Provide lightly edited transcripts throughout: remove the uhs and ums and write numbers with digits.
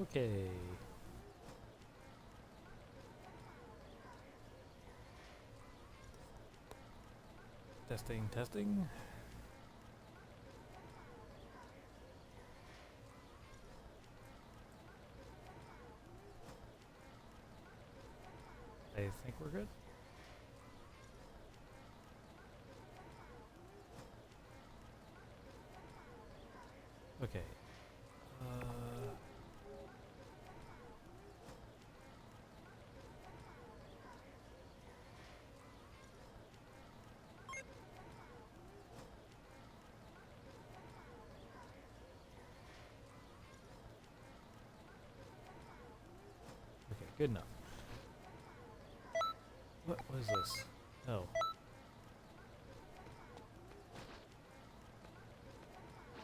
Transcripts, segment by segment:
Okay. Testing, testing. I think we're good. Okay. Okay, good enough. What was this? Oh.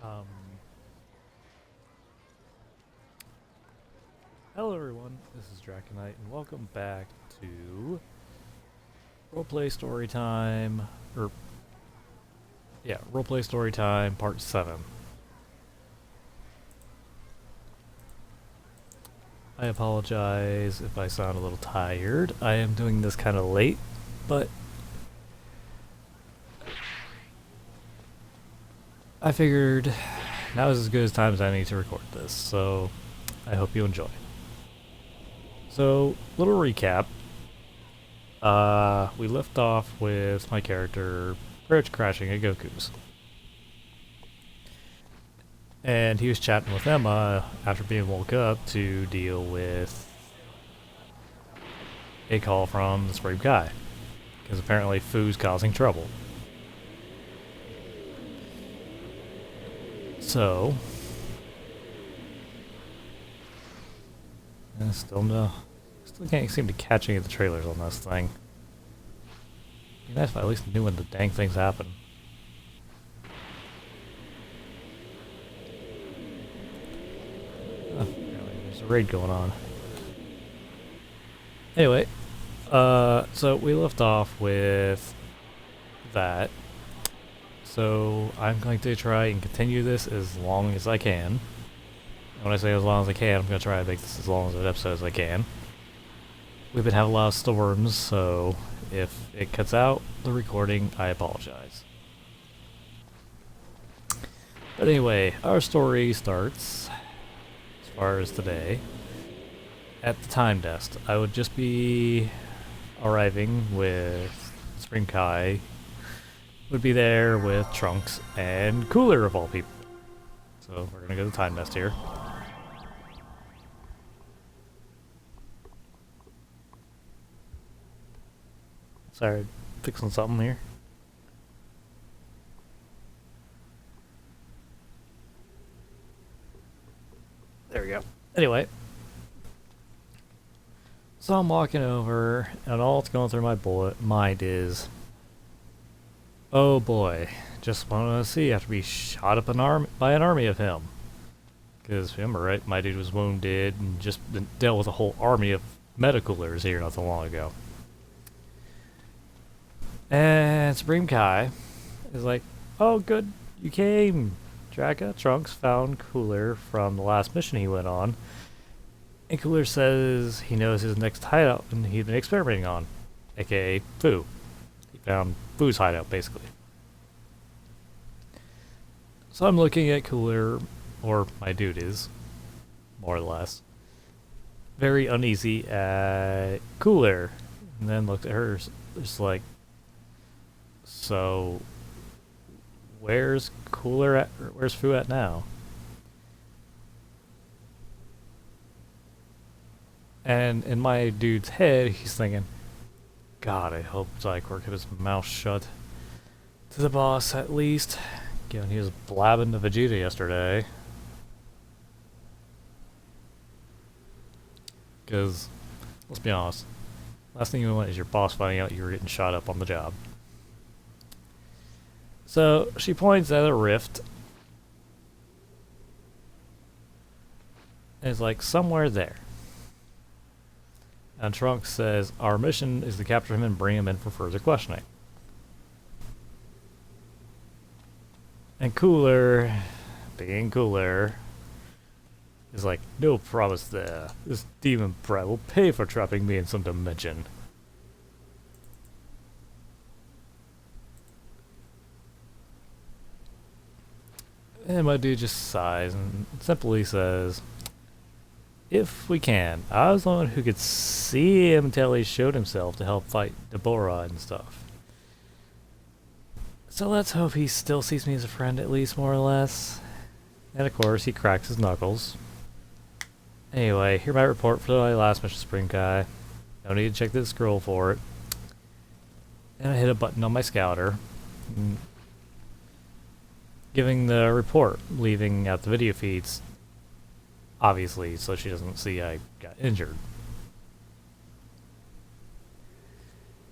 Um. Hello everyone, this is Draconite, and welcome back to Roleplay Storytime, Roleplay Storytime Part 7. I apologize if I sound a little tired. I am doing this kind of late, but I figured now is as good as time as I need to record this, so I hope you enjoy. So, little recap. We left off with my character bridge crashing at Goku's. And he was chatting with Emma after being woke up to deal with a call from the Supreme Kai. Because apparently Fu's causing trouble. So, still can't seem to catch any of the trailers on this thing. It'd be nice if I at least knew when the dang things happen. Oh, apparently there's a raid going on. Anyway, so we left off with that. So I'm going to try and continue this as long as I can. And when I say as long as I can, I'm going to try to make this as long as an episode as I can. We've been having a lot of storms, so if it cuts out the recording, I apologize. But anyway, our story starts, as far as today, at the time desk. I would just be arriving with Supreme Kai, would be there with Trunks and Cooler of all people. So we're gonna go to the time desk here. Sorry, fixing something here. There we go. Anyway. So I'm walking over, and all that's going through my mind is, oh boy, just want to see after we shot up by an army of him. Because remember, right, my dude was wounded and just dealt with a whole army of metacoolers here not so long ago. And Supreme Kai is like, oh good, you came. Draka Trunks found Cooler from the last mission he went on. And Cooler says he knows his next hideout and he's been experimenting on, aka Fu. He found Fu's hideout, basically. So I'm looking at Cooler, or my dude is, more or less, very uneasy at Cooler, and then looked at her, just like, so, where's Cooler at, or where's Fu at now? And in my dude's head, he's thinking, God, I hope Zycor kept his mouth shut. To the boss, at least. Given he was blabbing to Vegeta yesterday. Because, let's be honest, last thing you want is your boss finding out you were getting shot up on the job. So, she points at a rift. And it's like, somewhere there. And Trunks says, our mission is to capture him and bring him in for further questioning. And Cooler, being Cooler, He's like, no promise there. This demon brat will pay for trapping me in some dimension. And my dude just sighs and simply says, if we can. I was the one who could see him until he showed himself to help fight Deborah and stuff. So let's hope he still sees me as a friend at least, more or less. And of course, he cracks his knuckles. Anyway, here's my report for my last mission, Spring Guy. No need to check the scroll for it. And I hit a button on my scouter, giving the report, leaving out the video feeds, obviously, so she doesn't see I got injured.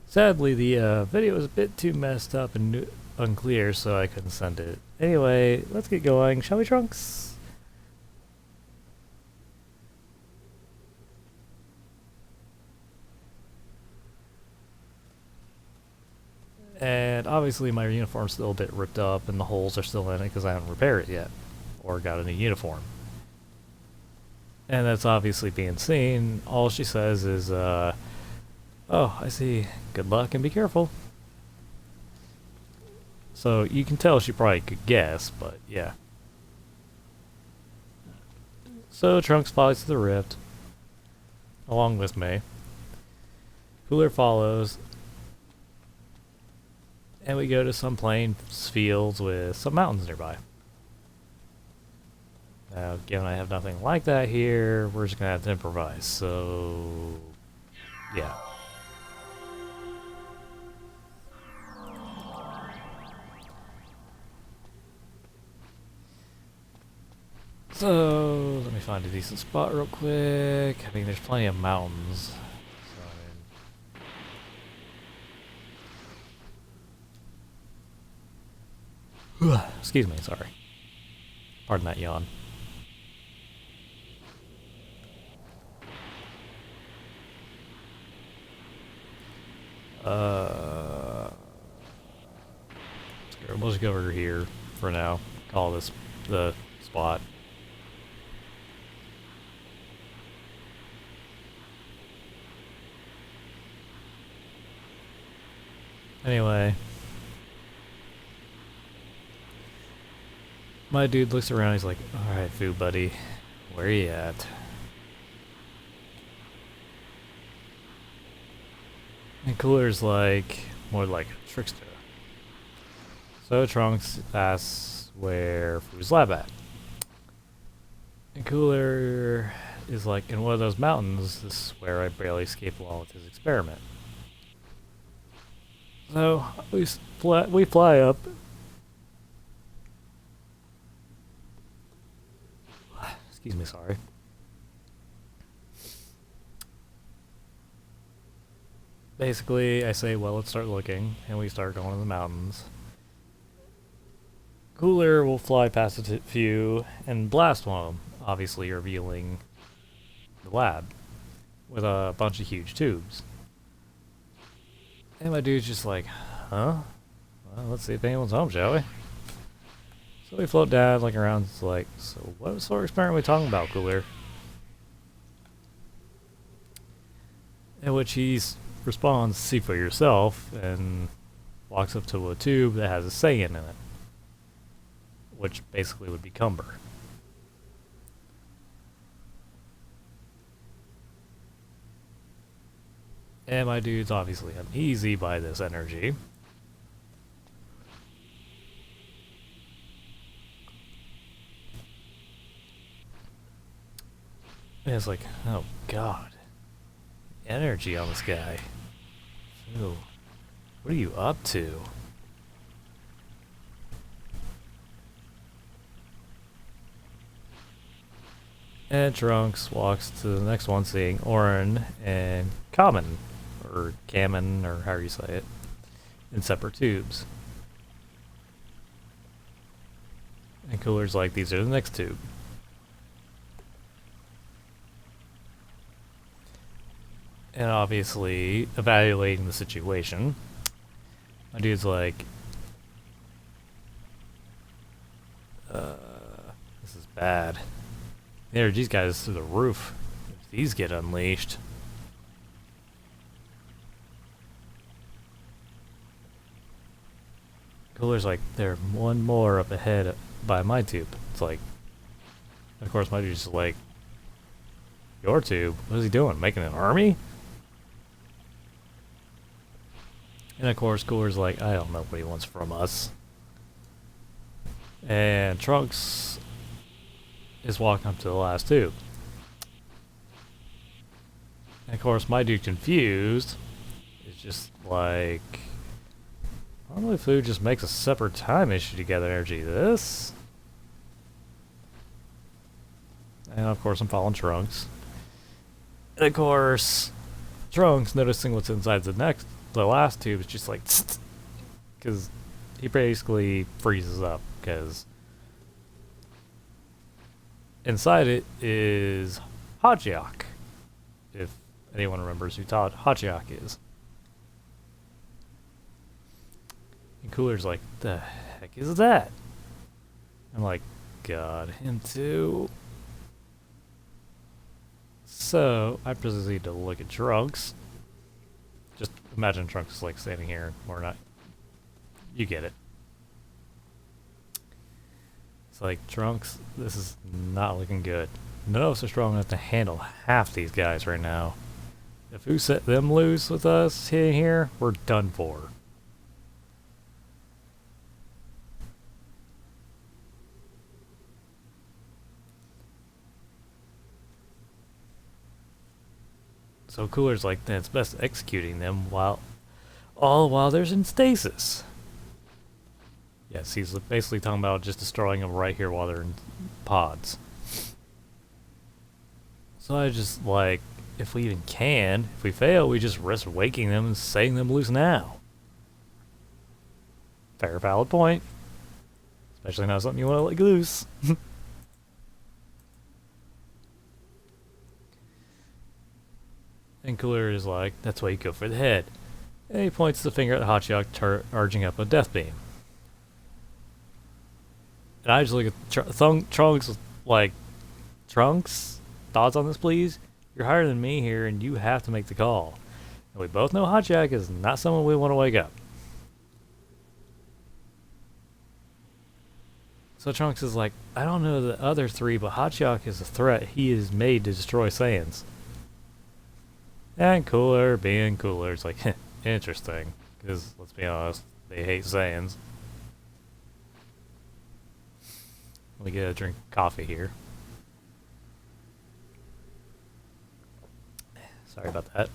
Sadly, the video was a bit too messed up and unclear, so I couldn't send it. Anyway, let's get going, shall we, Trunks? And obviously my uniform's still a bit ripped up and the holes are still in it because I haven't repaired it yet. Or got a new uniform. And that's obviously being seen. All she says is, oh, I see. Good luck and be careful. So you can tell she probably could guess, but yeah. So Trunks flies to the rift, along with me. Cooler follows. And we go to some plain fields with some mountains nearby. Now, given I have nothing like that here, we're just gonna have to improvise, so yeah. So, let me find a decent spot real quick. I mean, there's plenty of mountains. Excuse me, sorry. Pardon that yawn. We'll just go over here for now. Call this the spot. Anyway. My dude looks around, he's like, alright, Foo buddy, where you at? And Cooler's like, more like a trickster. So Trunks asks where Foo's lab at. And Cooler is like, in one of those mountains, this is where I barely escaped along with his experiment. So, we fly up. Excuse me, sorry. Basically, I say, well, let's start looking, and we start going to the mountains. Cooler will fly past a few and blast one of them, obviously revealing the lab with a bunch of huge tubes. And my dude's just like, huh? Well, let's see if anyone's home, shall we? So we float down, look around, it's like, so what sort of experiment are we talking about, Cooler? In which he responds, see for yourself, and walks up to a tube that has a Saiyan in it. Which basically would be Cumber. And my dude's obviously uneasy by this energy. And it's like, oh god. Energy on this guy. Ew. What are you up to? And Trunks walks to the next one, seeing Orin and Common, or Gammon, or however you say it, in separate tubes. And Cooler's like, these are the next tube. And obviously, evaluating the situation, my dude's like, this is bad. The energy's guys through the roof. If these get unleashed. Cooler's like, they're one more up ahead by my tube. It's like, of course, my dude's just like, your tube? What is he doing? Making an army? And of course, Cooler's like, I don't know what he wants from us. And Trunks is walking up to the last tube. And of course, my dude confused is just like, normally food just makes a separate time issue to gather energy. This? And of course, I'm following Trunks. And of course, Trunks noticing what's inside the last tube is just like, because he basically freezes up because inside it is Hachiok, if anyone remembers who Hachiok is. And Cooler's like, the heck is that? I'm like, God, him too. So I proceed to look at Trunks. Just imagine Trunks is like standing here, or not. You get it. It's like, Trunks, this is not looking good. None of us are strong enough to handle half these guys right now. If we set them loose with us here, we're done for. So Cooler's like, then it's best executing them all while there's in stasis. Yes, he's basically talking about just destroying them right here while they're in pods. So I just like, if we even can, if we fail, we just risk waking them and setting them loose now. Fair, valid point. Especially not something you want to let loose. And Cooler is like, that's why you go for the head. And he points the finger at Hachiok charging up a death beam. And I just look at Trunks like, Trunks? Thoughts on this, please? You're higher than me here, and you have to make the call. And we both know Hachiok is not someone we want to wake up. So Trunks is like, I don't know the other three, but Hachiok is a threat he is made to destroy Saiyans. And Cooler, being Cooler, it's like, interesting. Because, let's be honest, they hate Saiyans. We get a drink of coffee here. Sorry about that.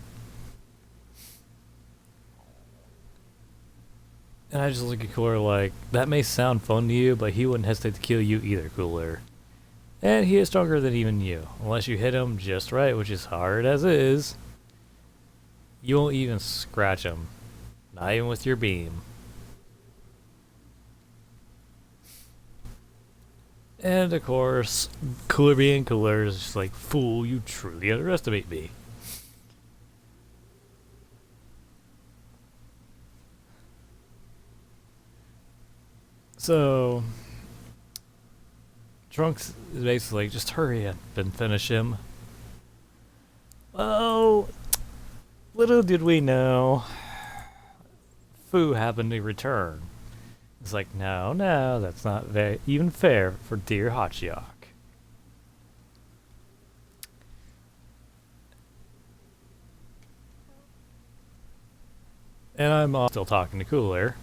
And I just look at Cooler like, that may sound fun to you, but he wouldn't hesitate to kill you either, Cooler. And he is stronger than even you. Unless you hit him just right, which is hard as is. You won't even scratch him. Not even with your beam. And of course, Cooler being Cooler is just like, fool, you truly underestimate me. So, Trunks is basically like, just hurry up and finish him. Oh, little did we know, Fu happened to return. It's like, no, that's not even fair for dear Hachiok. And I'm still talking to Cooler.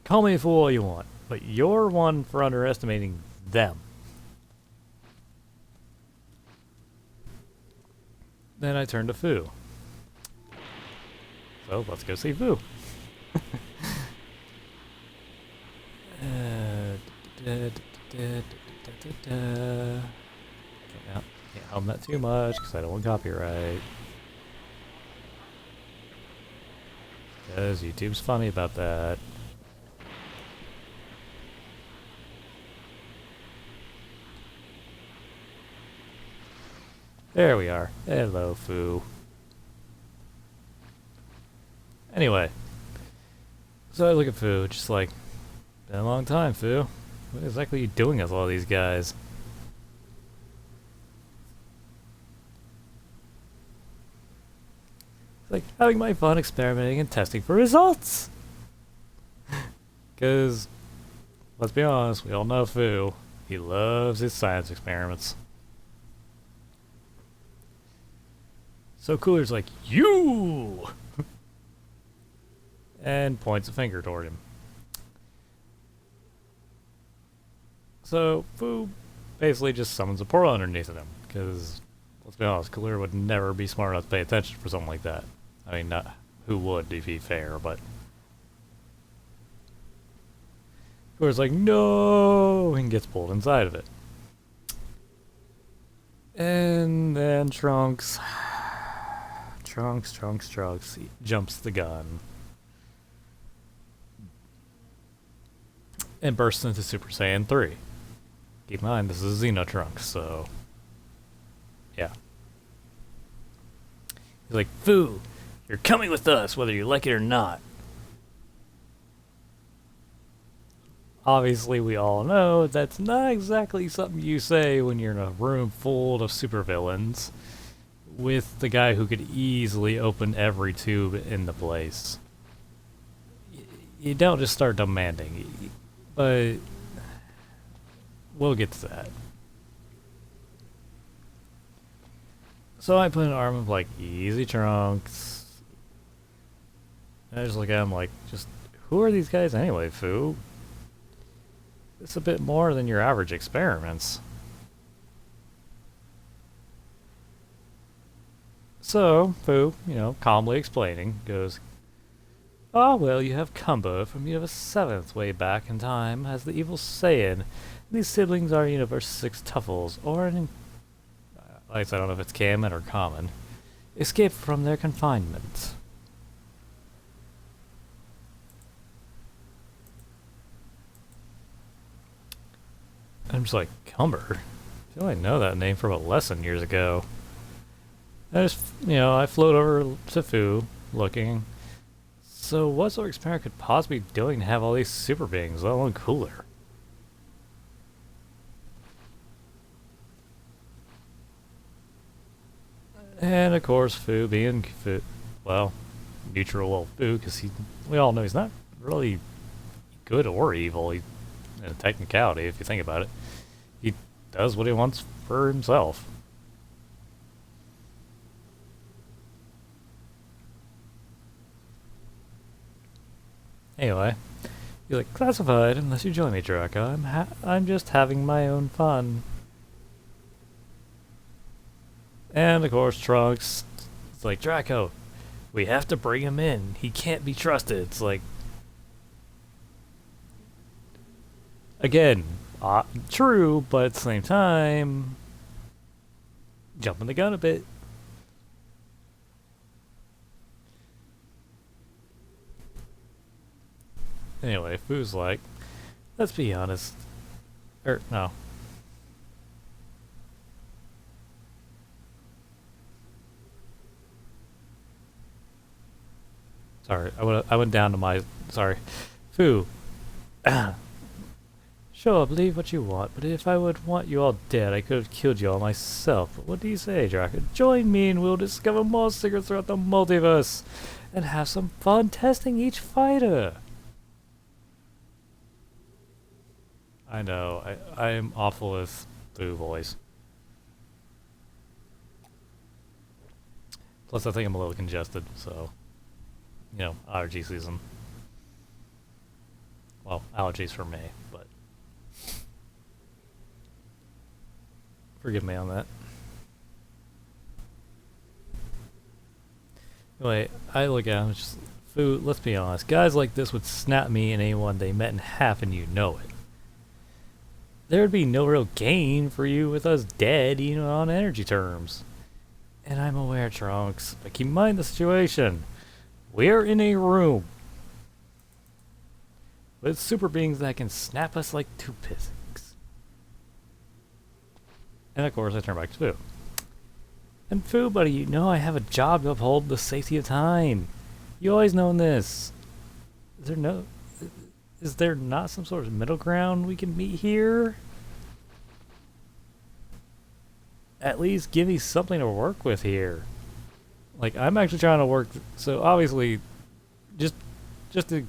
Call me a fool all you want, but you're one for underestimating them. Then I turn to Fu. So let's go see Fu. Can't hum that too much because I don't want copyright. Because YouTube's funny about that. There we are. Hello, Fu. Anyway, so I look at Fu, just like, been a long time, Fu. What exactly are you doing with all these guys? It's like having my fun experimenting and testing for results. Because, let's be honest, we all know Fu. He loves his science experiments. So Cooler's like, you! And points a finger toward him. So Fu basically just summons a portal underneath of him, because, let's be honest, Cooler would never be smart enough to pay attention for something like that. I mean, not, who would, to be fair, but... Cooler's like, no! And gets pulled inside of it. And then Trunks... Trunks, he jumps the gun. And bursts into Super Saiyan 3. Keep in mind, this is Xeno Trunks, so... yeah. He's like, Fu, you're coming with us, whether you like it or not. Obviously, we all know that's not exactly something you say when you're in a room full of supervillains with the guy who could easily open every tube in the place. You don't just start demanding, but we'll get to that. So I put an arm of like, easy Trunks. And I just look at him like, just, who are these guys anyway, Fu? It's a bit more than your average experiments. So, Fu, calmly explaining, goes, ah, well, you have Kumbo from Universe 7th way back in time as the evil Saiyan. And these siblings are Universe 6 Tuffles, or an... I don't know if it's canon or common. Escape from their confinement. I'm just like, Cumber? I feel like I know that name from a lesson years ago. I just, I float over to Fu, looking. So what sort of experiment could possibly be doing to have all these super beings, let alone Cooler? And of course, Fu being Fu, well, neutral Fu, because we all know he's not really good or evil. In a technicality, if you think about it, he does what he wants for himself. Anyway, you're like, classified unless you join me, Draco. I'm just having my own fun. And of course, Trunks, it's like, Draco, we have to bring him in. He can't be trusted. It's like, again, true, but at the same time, jumping the gun a bit. Anyway, Fu's like, let's be honest. No. Sorry, I went down to my... Sorry. Fu. Sure, believe what you want, but if I would want you all dead, I could have killed you all myself. But what do you say, Draco? Join me and we'll discover more secrets throughout the multiverse and have some fun testing each fighter. I know, I am awful with Fu voice. Plus I think I'm a little congested, so... allergy season. Well, allergies for me, but... forgive me on that. Anyway, I look at him and just... Fu, let's be honest. Guys like this would snap me and anyone they met in half and you know it. There would be no real gain for you with us dead, even on energy terms. And I'm aware, Trunks, but keep in mind the situation. We're in a room with super beings that can snap us like toothpicks. And of course I turn back to Fu. And Fu, buddy, I have a job to uphold the safety of time. You always known this. Is there no... Is there not some sort of middle ground we can meet here? At least give me something to work with here. Like, I'm actually trying to work, so obviously, just to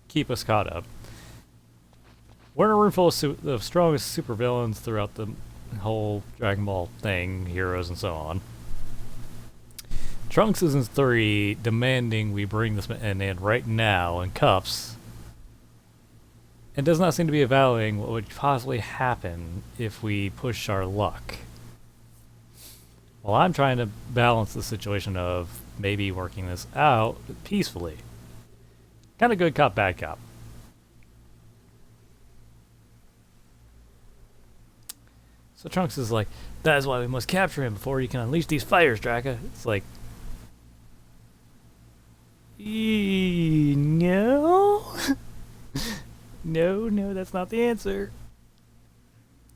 keep us caught up. We're in a room full of the strongest supervillains throughout the whole Dragon Ball thing, heroes and so on. Trunks is in 3, demanding we bring this man in right now in cuffs, and does not seem to be evaluating what would possibly happen if we push our luck. Well, I'm trying to balance the situation of maybe working this out peacefully. Kind of good cop, bad cop. So Trunks is like, that is why we must capture him before he can unleash these fires, Draka. It's like, no? No, that's not the answer.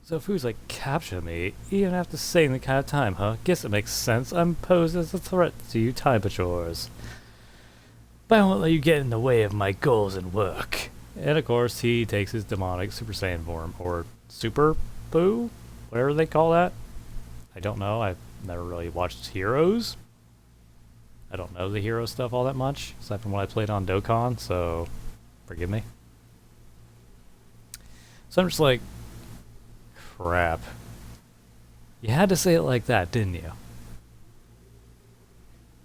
So Fu's like, capture me? You don't have to say in the kind of time, huh? Guess it makes sense. I'm posed as a threat to you time patrols. But I won't let you get in the way of my goals and work. And of course, he takes his demonic Super Saiyan form, or Super Boo? Whatever they call that. I don't know. I've never really watched Heroes. I don't know the hero stuff all that much, aside from what I played on Dokkan, so forgive me. So I'm just like, crap. You had to say it like that, didn't you?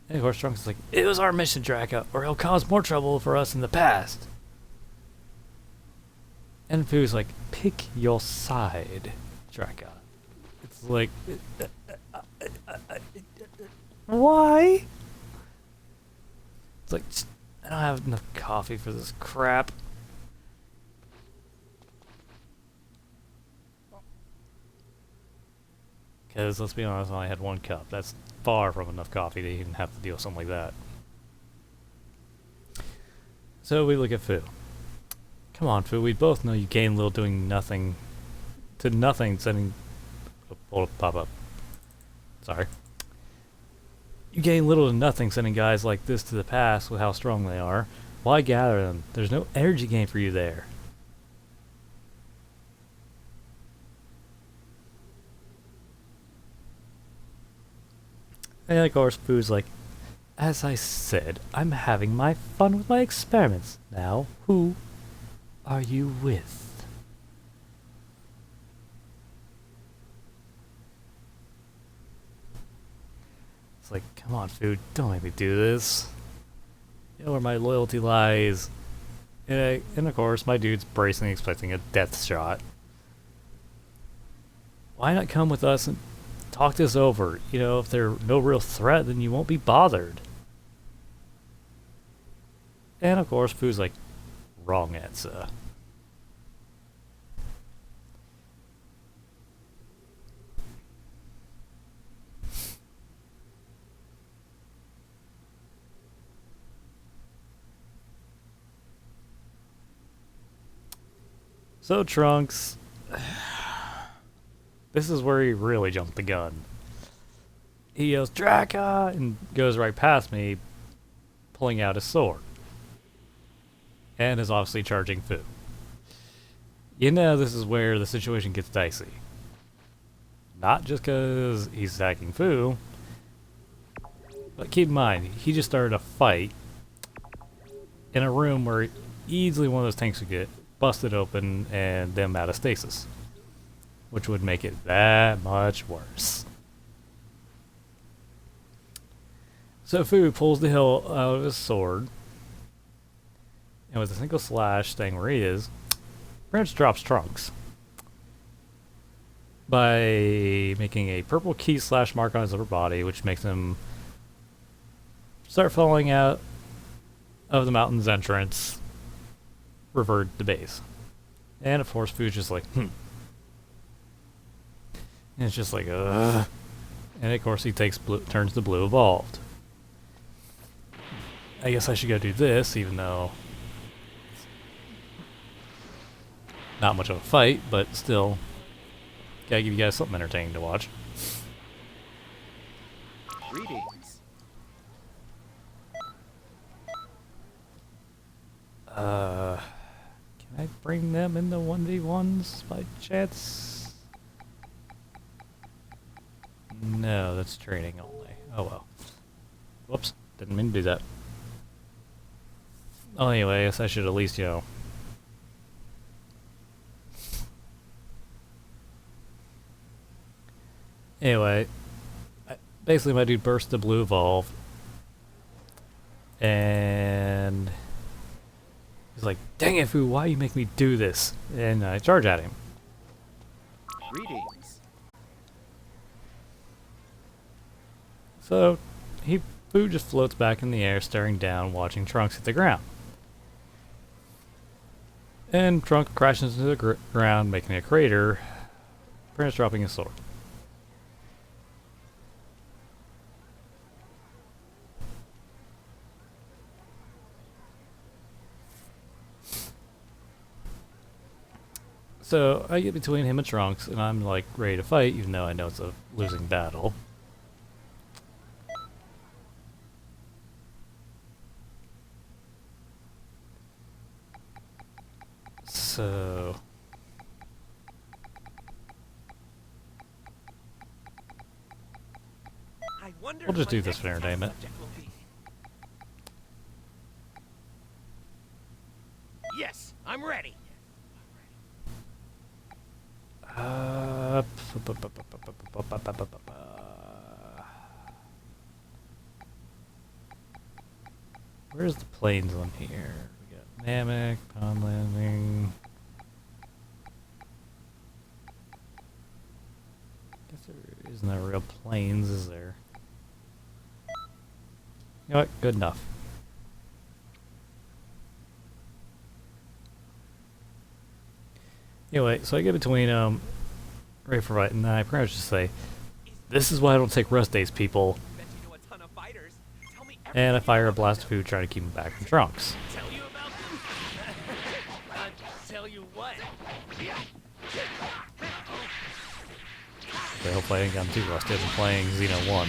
And of course Trunks is like, it was our mission, Draka, or he'll cause more trouble for us in the past. And Fu's like, pick your side, Draka. It's like, why? It's like, I don't have enough coffee for this crap. Because, let's be honest, I only had 1 cup. That's far from enough coffee to even have to deal with something like that. So we look at Fu. Come on, Fu, we both know you gain little doing nothing to nothing, sending... Oh, hold up, pop up. Sorry. You gain little to nothing sending guys like this to the past with how strong they are. Why gather them? There's no energy gain for you there. And of course, Fu's like, as I said, I'm having my fun with my experiments. Now, who are you with? It's like, come on, Fu, don't make me do this. You know where my loyalty lies. And of course, my dude's bracing, expecting a death shot. Why not come with us and talk this over? You know, if they're no real threat, then you won't be bothered. And of course, Fu's like, wrong answer. So Trunks, this is where he really jumped the gun. He yells, Draka, and goes right past me, pulling out his sword. And is obviously charging Fu. You know this is where the situation gets dicey. Not just because he's attacking Fu, but keep in mind, he just started a fight in a room where easily one of those tanks would get busted open and them out of stasis, which would make it that much worse. So Fu pulls the hilt out of his sword, and with a single slash staying where he is, Branch drops Trunks by making a purple key slash mark on his upper body, which makes him start falling out of the mountain's entrance, revert to base. And of course Fu's just like, And it's just like, And of course he takes turns to blue evolved. I guess I should go do this, even though not much of a fight, but still, gotta give you guys something entertaining to watch. Greetings. bring them in the 1v1s by chance? No, that's training only. Oh well. Whoops, didn't mean to do that. Oh, anyway, I guess I should at least, Anyway, basically my dude burst the blue evolve. And he's like, dang it, Fu, why you make me do this? And I charge at him. Greetings. So, Fu just floats back in the air, staring down, watching Trunks hit the ground. And Trunks crashes into the ground, making a crater, pretty much dropping his sword. So, I get between him and Trunks, and I'm like ready to fight, even though I know it's a losing battle. So... we'll just do this for entertainment. Yes, I'm ready. Where's the plains on here? We got Namek, Pond Landing. Guess there isn't a real plains, is there? You know what? Good enough. Anyway, so I get between ready for fight, and I pretty much just say, "This is why I don't take rest days, people." And I fire a blast of food, trying to keep him back from Trunks. Tell you about them? Tell you what? So hopefully I didn't get too rusted in playing Xeno 1.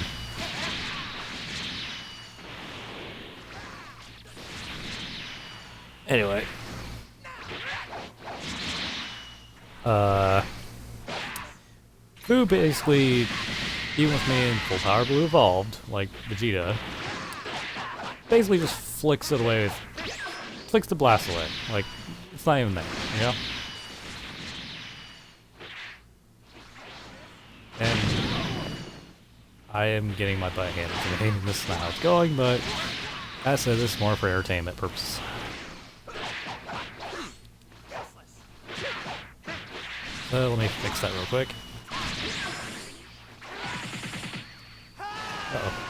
Anyway. Fu basically, even with me in full power blue evolved, like Vegeta, basically just flicks it away, flicks the blast away. Like, it's not even there, you know? And I am getting my butt handed to me, and this is not how it's going, but as I said, this is more for entertainment purposes. So let me fix that real quick. Uh-oh.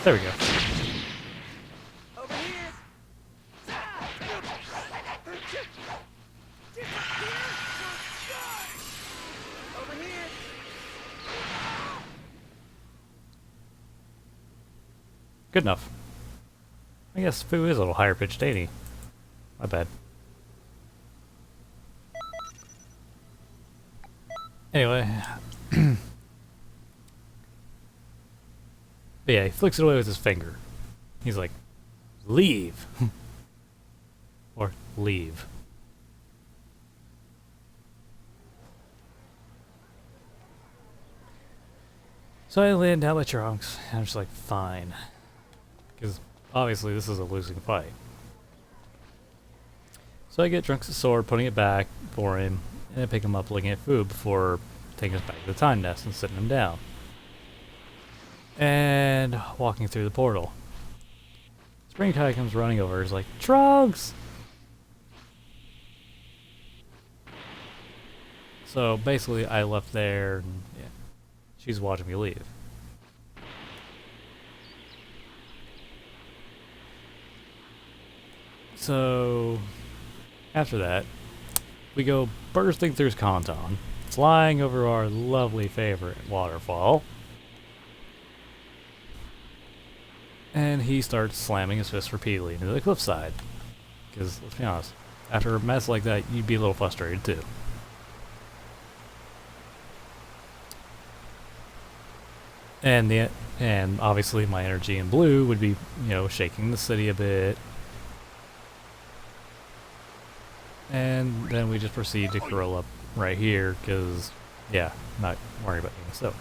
There we go. Good enough. I guess Fu is a little higher pitched, ain't he? My bad. Anyway. But yeah, he flicks it away with his finger. He's like, leave! Or leave. So I land down my Trunks, and I'm just like, fine. Because obviously this is a losing fight. So I get Trunks' sword, putting it back for him, and I pick him up looking at food before taking us back to the time nest and sitting him down. And walking through the portal. Spring Kai comes running over, is like, Trunks! So basically I left there, and yeah, she's watching me leave. So, after that, we go bursting through Kanton, flying over our lovely favorite waterfall. And he starts slamming his fist repeatedly into the cliffside. Because, let's be honest, after a mess like that, you'd be a little frustrated too. And obviously my energy in blue would be, shaking the city a bit. And then we just proceed to curl up right here, because, yeah, not worrying about being soaked.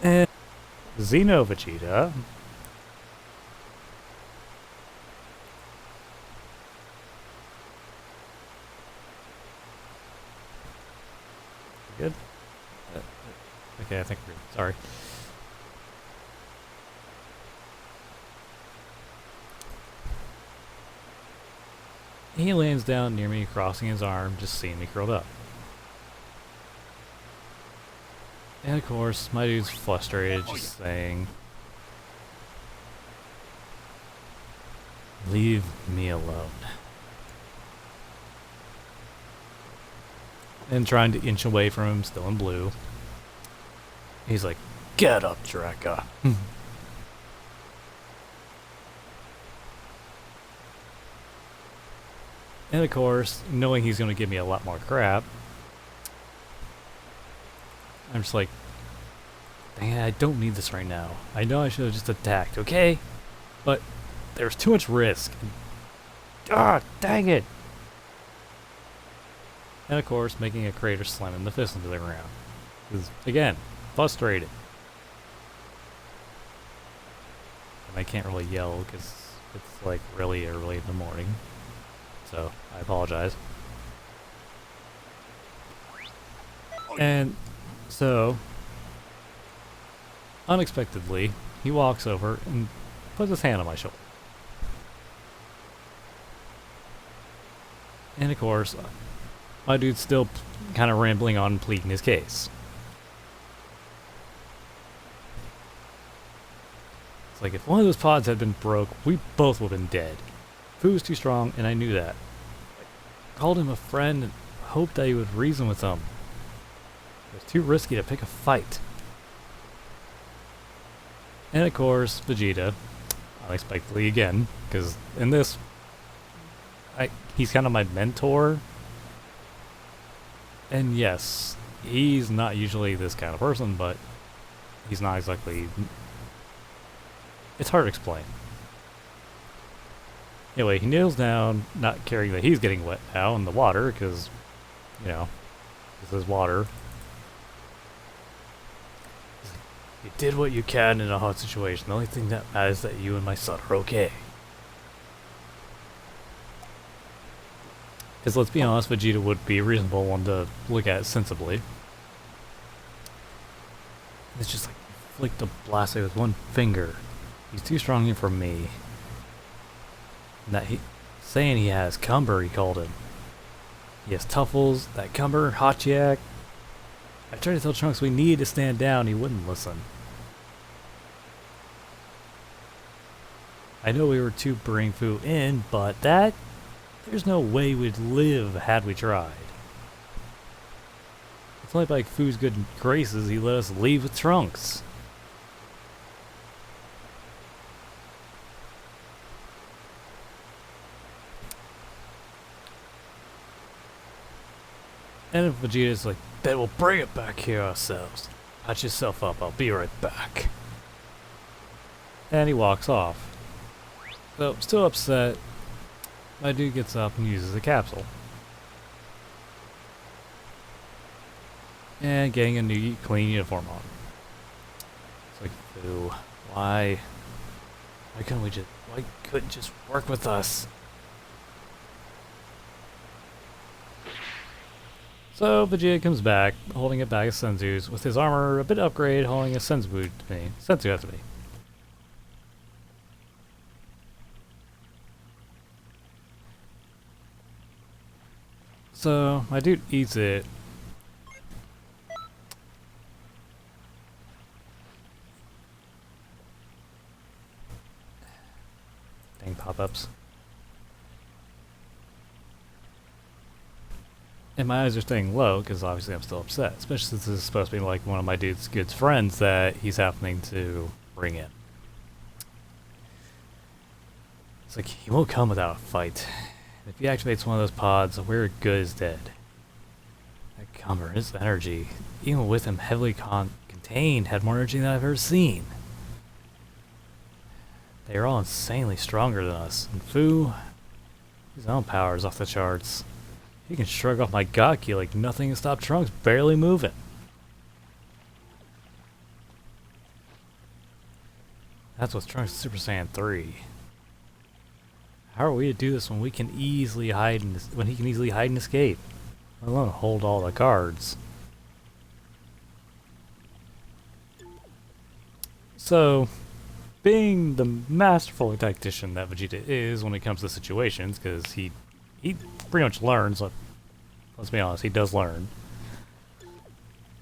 And Xenovegeta. Good? Okay, I think we're good. Sorry. He lands down near me, crossing his arm, just seeing me curled up. And of course, my dude's frustrated, just saying, "Leave me alone." And trying to inch away from him, still in blue. He's like, "Get up, Draka." And of course, knowing he's going to give me a lot more crap, I'm just like, dang it, I don't need this right now. I know I should have just attacked, okay? But there's too much risk. Ah, dang it! And of course, making a crater slamming the fist into the ground. Because, again, frustrated. And I can't really yell because it's like really early in the morning. So, I apologize. And so, unexpectedly, he walks over and puts his hand on my shoulder. And of course, my dude's still kind of rambling on and pleading his case. It's like if one of those pods had been broke, we both would have been dead. Fu was too strong, and I knew that. I called him a friend and hoped that he would reason with him. It was too risky to pick a fight. And of course, Vegeta, unexpectedly again, because in this, he's kind of my mentor. And yes, he's not usually this kind of person, but he's not exactly... It's hard to explain. Anyway, he kneels down, not caring that he's getting wet now in the water, because, this is water. You did what you can in a hot situation. The only thing that matters is that you and my son are okay. Because let's be honest, Vegeta would be a reasonable one to look at sensibly. It's just like, flicked a blast with one finger. He's too strong even for me. And that saying he has Cumber, he called him. He has Tuffles, that Cumber, Hachiak. I tried to tell Trunks we need to stand down, he wouldn't listen. I know we were to bring Fu in, but there's no way we'd live had we tried. It's only by Fu's good graces he let us leave with Trunks. And Vegeta's like, "Bet we'll bring it back here ourselves. Patch yourself up, I'll be right back." And he walks off. So, still upset, my dude gets up and uses the capsule. And getting a new clean uniform on. It's like, ooh, why couldn't you just work with us? So Vegeta comes back, holding a bag of Senzus, with his armor a bit upgraded, holding a Senzu after me. So my dude eats it. Dang pop-ups. And my eyes are staying low, because obviously I'm still upset. Especially since this is supposed to be like one of my dude's good friends that he's happening to ring in. It's like, he won't come without a fight. If he activates one of those pods, we're good as dead. That Cumber, his energy, even with him heavily contained, had more energy than I've ever seen. They are all insanely stronger than us. And Fu, his own power is off the charts. He can shrug off my God Ki like nothing and stop Trunks barely moving. That's what's Trunks Super Saiyan 3. How are we to do this when we can easily hide and when he can easily hide and escape? Let alone hold all the cards. So, being the masterful tactician that Vegeta is when it comes to situations, because he pretty much learns. Let's be honest, he does learn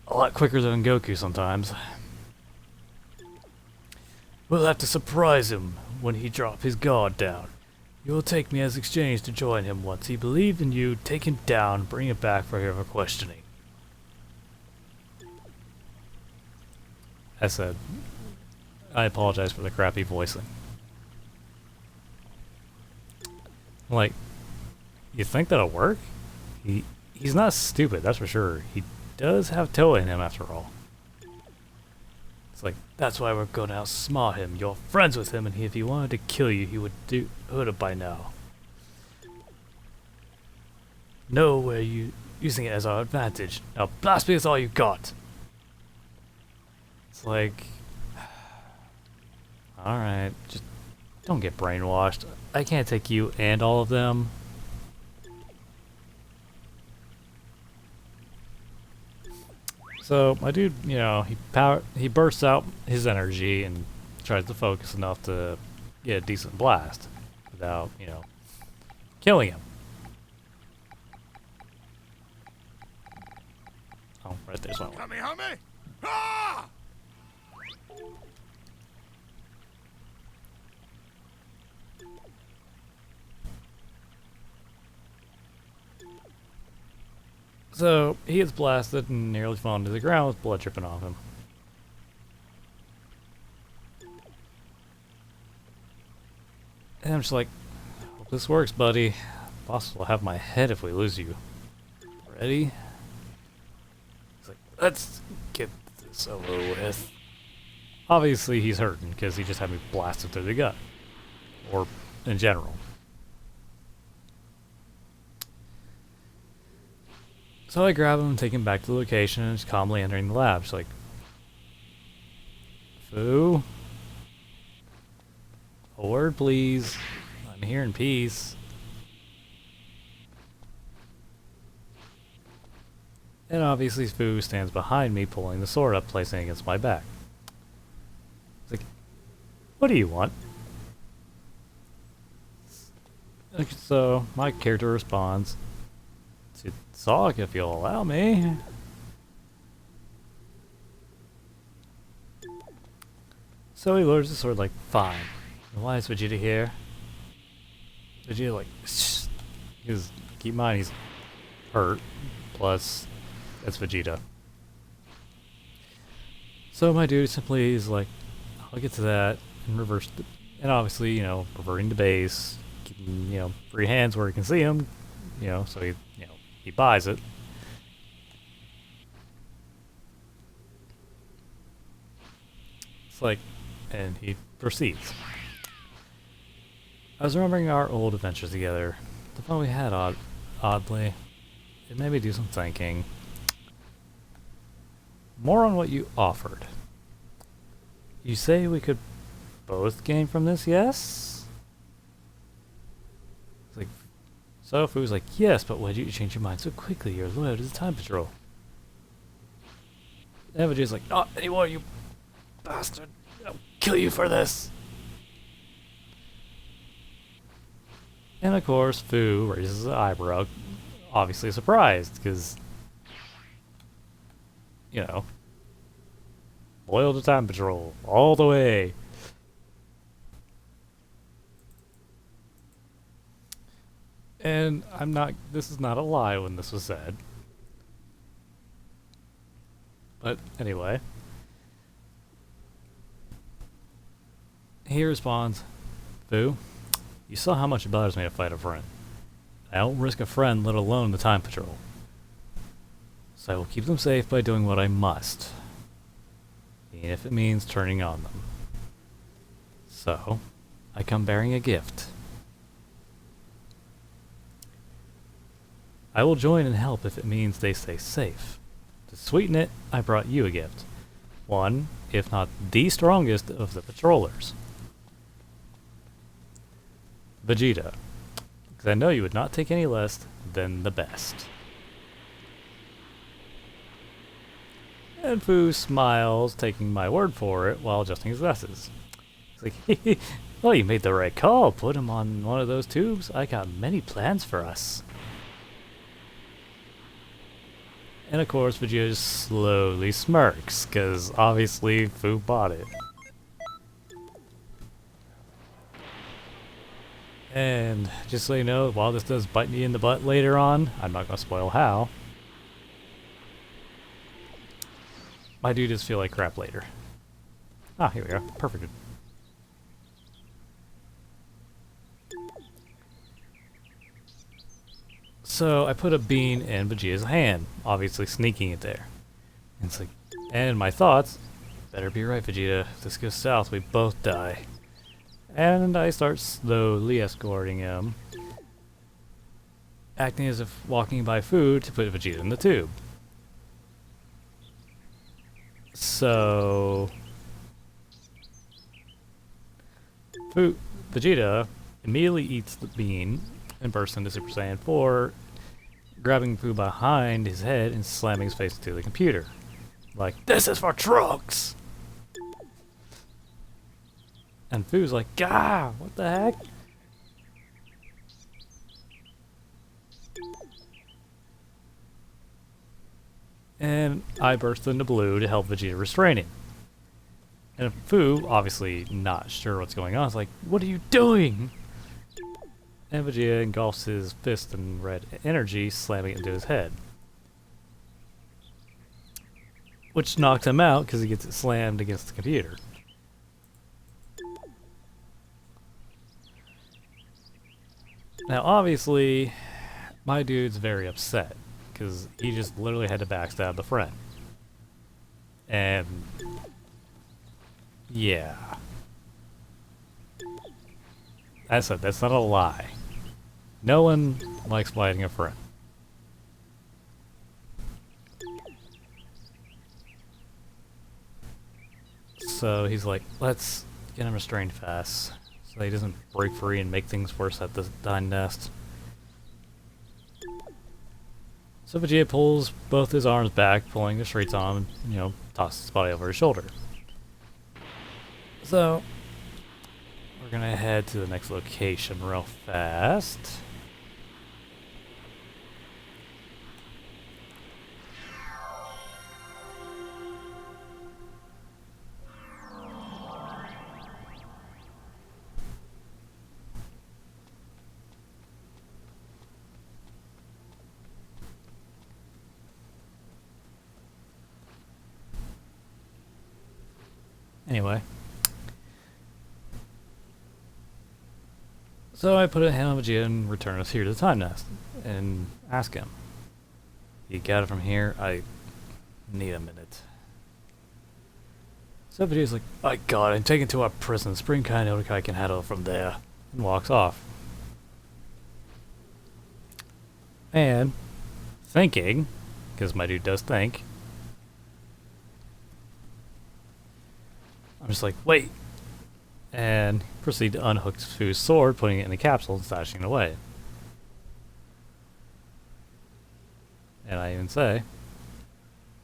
a lot quicker than Goku sometimes. We'll have to surprise him when he drops his guard down. You will take me as exchange to join him once he believed in you. Take him down, bring him back for your questioning. I said, I apologize for the crappy voicing. Like, you think that'll work? He's not stupid, that's for sure. He does have Toa in him after all. It's like, that's why we're gonna outsmart him. You're friends with him, and if he wanted to kill you, he would have by now. No, we're using it as our advantage. Now blast me with all you got. It's like, alright, just don't get brainwashed. I can't take you and all of them. So my dude, you know, he bursts out his energy and tries to focus enough to get a decent blast without, you know, killing him. Oh, right there's one. Kamehame! Ah! So he gets blasted and nearly fallen to the ground with blood dripping off him. And I'm just like, hope this works, buddy. Boss will have my head if we lose you. Ready? He's like, let's get this over with. Obviously he's hurting because he just had me blasted through the gut. Or in general. So I grab him and take him back to the location and just calmly entering the lab. She's like, Fu? A word, please. I'm here in peace. And obviously Fu stands behind me, pulling the sword up, placing it against my back. It's like, what do you want? Okay, so my character responds, to talk if you'll allow me. So he lowers the sword like, fine. And why is Vegeta here? Vegeta like, because keep in mind he's hurt, plus that's Vegeta. So my dude simply is like, I'll get to that, and reverse, and obviously, you know, reverting to base, keeping, you know, free hands where he can see him, you know, so he, you know, he buys it. It's like, and he proceeds. I was remembering our old adventures together. The fun we had, oddly. It made me do some thinking. More on what you offered. You say we could both gain from this, yes? It's like, so Fu's like, yes, but why did you change your mind so quickly? You're loyal to the Time Patrol. And Vegeta's like, not anymore, you bastard. I'll kill you for this. And of course, Fu raises an eyebrow, obviously surprised, because, you know, loyal to Time Patrol, all the way. And I'm not, this is not a lie when this was said. But anyway. He responds, Boo, you saw how much it bothers me to fight a friend. I don't risk a friend, let alone the time patrol. So I will keep them safe by doing what I must, even if it means turning on them. So, I come bearing a gift. I will join and help if it means they stay safe. To sweeten it, I brought you a gift. One, if not the strongest of the patrollers. Vegeta, because I know you would not take any less than the best. And Fu smiles, taking my word for it while adjusting his glasses. He's like, well, you made the right call. Put him on one of those tubes. I got many plans for us. And of course, Vegeta just slowly smirks, because obviously Fu bought it. And just so you know, while this does bite me in the butt later on, I'm not going to spoil how. My dude does feel like crap later. Ah, here we go. Perfect. So I put a bean in Vegeta's hand, obviously sneaking it there. And it's like, and my thoughts, better be right, Vegeta. If this goes south, we both die. And I start slowly escorting him, acting as if walking by food to put Vegeta in the tube. So Vegeta immediately eats the bean and bursts into Super Saiyan 4, grabbing Fu behind his head and slamming his face into the computer. Like, this is for Trunks! And Fu's like, gah, what the heck? And I burst into blue to help Vegeta restrain him. And Fu, obviously not sure what's going on, is like, what are you doing? And Vegeta engulfs his fist in red energy, slamming it into his head. Which knocks him out because he gets it slammed against the computer. Now obviously, my dude's very upset, because he just literally had to backstab the friend. And yeah. That's not a lie. No one likes fighting a friend. So he's like, let's get him restrained fast, so he doesn't break free and make things worse at the Dine Nest. So Vegeta pulls both his arms back, pulling the streets on him, and, tosses his body over his shoulder. So, we're gonna head to the next location real fast. Anyway. So I put a hand on Vegeta and return us here to the Time Nest and ask him, you got it from here? I need a minute. So Vegeta's like, I got it. I'm taken to our prison. Spring Kai Nodokai can handle it from there. And walks off. And thinking, because my dude does think, I'm just like, wait! And proceed to unhook Fu's sword, putting it in the capsule and stashing it away. And I even say,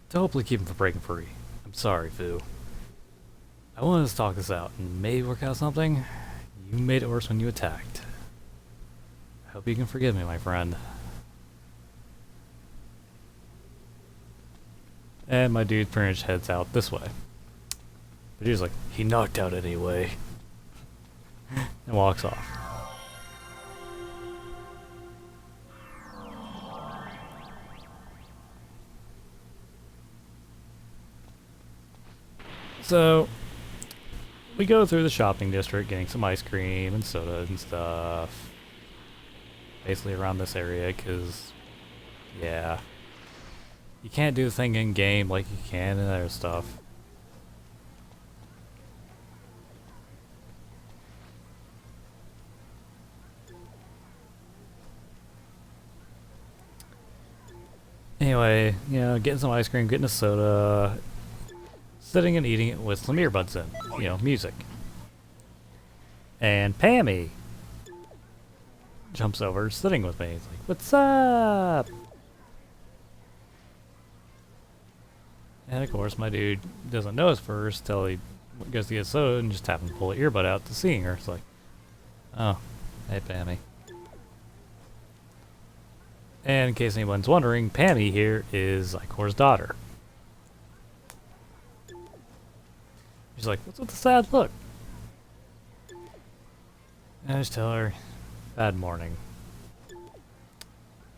to hopefully keep him from breaking free. I'm sorry, Fu. I wanted us to talk this out and maybe work out something. You made it worse when you attacked. I hope you can forgive me, my friend. And my dude pretty much heads out this way. But he's like, he knocked out anyway. And walks off. So, we go through the shopping district getting some ice cream and soda and stuff. Basically around this area, because, yeah. You can't do the thing in game like you can in other stuff. Anyway, you know, getting some ice cream, getting a soda, sitting and eating it with some earbuds in, you know, music. And Pammy jumps over, sitting with me. He's like, "What's up?" And of course, my dude doesn't know us first till he goes to get soda and just happens to pull an earbud out to seeing her. It's like, "Oh, hey, Pammy." And in case anyone's wondering, Pammy here is Icor's daughter. She's like, "What's with the sad look?" And I just tell her, "Bad morning."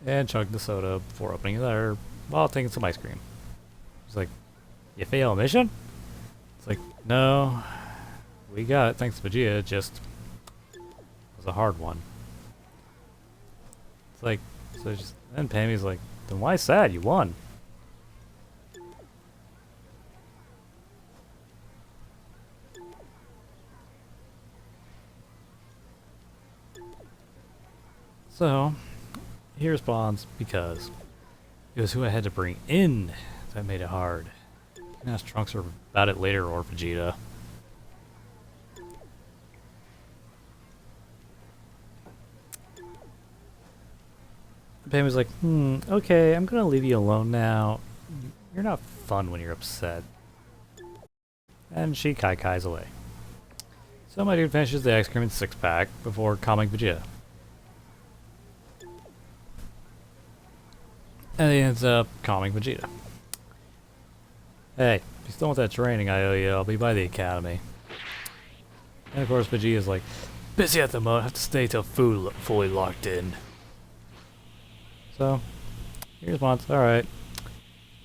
And chug the soda before opening it there while taking some ice cream. She's like, "You fail a mission?" It's like, "No, we got it thanks to Vegeta, just was a hard one." It's like, so just, then Pammy's like, "Then why sad? You won." So, he responds, "Because it was who I had to bring in that made it hard." You can ask Trunks about it later, or Vegeta. Pammy's like, "Okay, I'm gonna leave you alone now. You're not fun when you're upset." And she kai-kais away. So my dude finishes the ice cream and six-pack before calming Vegeta. And he ends up calming Vegeta. "Hey, if you still want that training I owe you, I'll be by the academy." And of course Vegeta's like, "Busy at the moment, have to stay till food fully locked in." So, he responds, "Alright,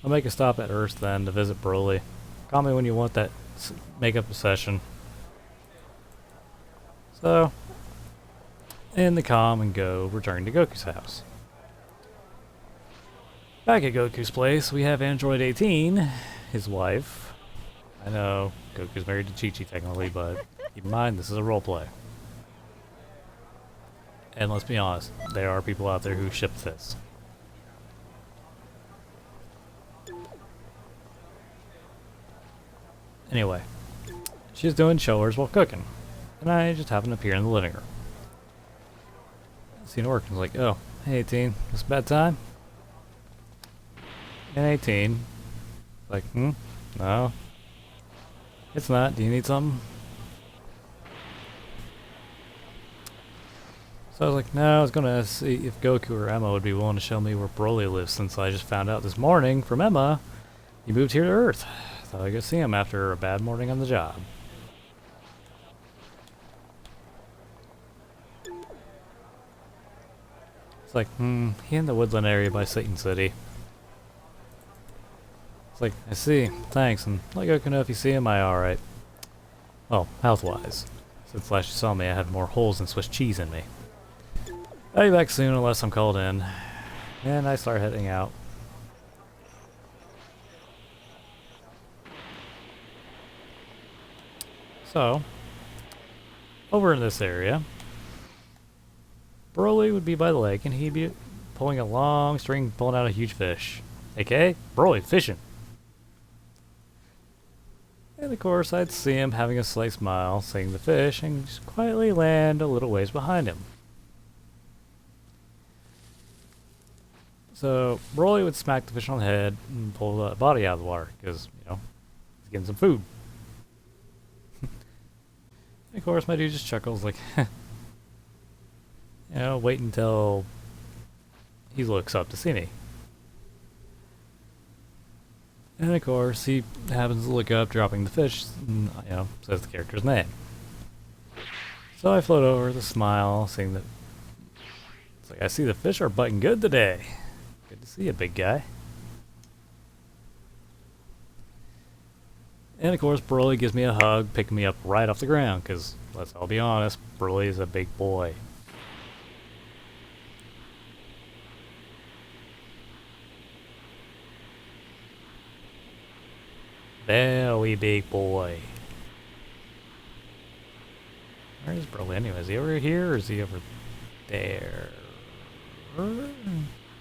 I'll make a stop at Earth then to visit Broly. Call me when you want that makeup session." So, in the calm and go, return to Goku's house. Back at Goku's place, we have Android 18, his wife. I know, Goku's married to Chi-Chi technically, but keep in mind, this is a roleplay. And let's be honest, there are people out there who ship this. Anyway, she's doing chores while cooking, and I just happen to appear in the living room. Seen her working, like, "Oh, hey 18, it's bedtime?" And 18, like, "No, it's not. Do you need something?" So I was like, "No, I was gonna see if Goku or Emma would be willing to show me where Broly lives, since I just found out this morning from Emma he moved here to Earth. Thought I'd go see him after a bad morning on the job." It's like, he in the woodland area by Satan City." It's like, "I see, thanks, and let Goku know if you see him, I alright. Well, health-wise. Since last you saw me, I had more holes than Swiss cheese in me. I'll be back soon unless I'm called in." And I start heading out. So, over in this area, Broly would be by the lake and he'd be pulling a long string, pulling out a huge fish. AKA, Broly fishing. And of course, I'd see him having a slight smile, seeing the fish, and just quietly land a little ways behind him. So, Broly would smack the fish on the head and pull the body out of the water, because, you know, he's getting some food. And of course, my dude just chuckles, like, you know, wait until he looks up to see me. And of course, he happens to look up, dropping the fish, and, you know, says the character's name. So I float over with a smile, seeing that it's like, "I see the fish are biting good today. Good to see you, big guy." And of course, Broly gives me a hug, picking me up right off the ground, because let's all be honest, Broly is a big boy. Very big boy. Where is Broly anyway? Is he over here or is he over there?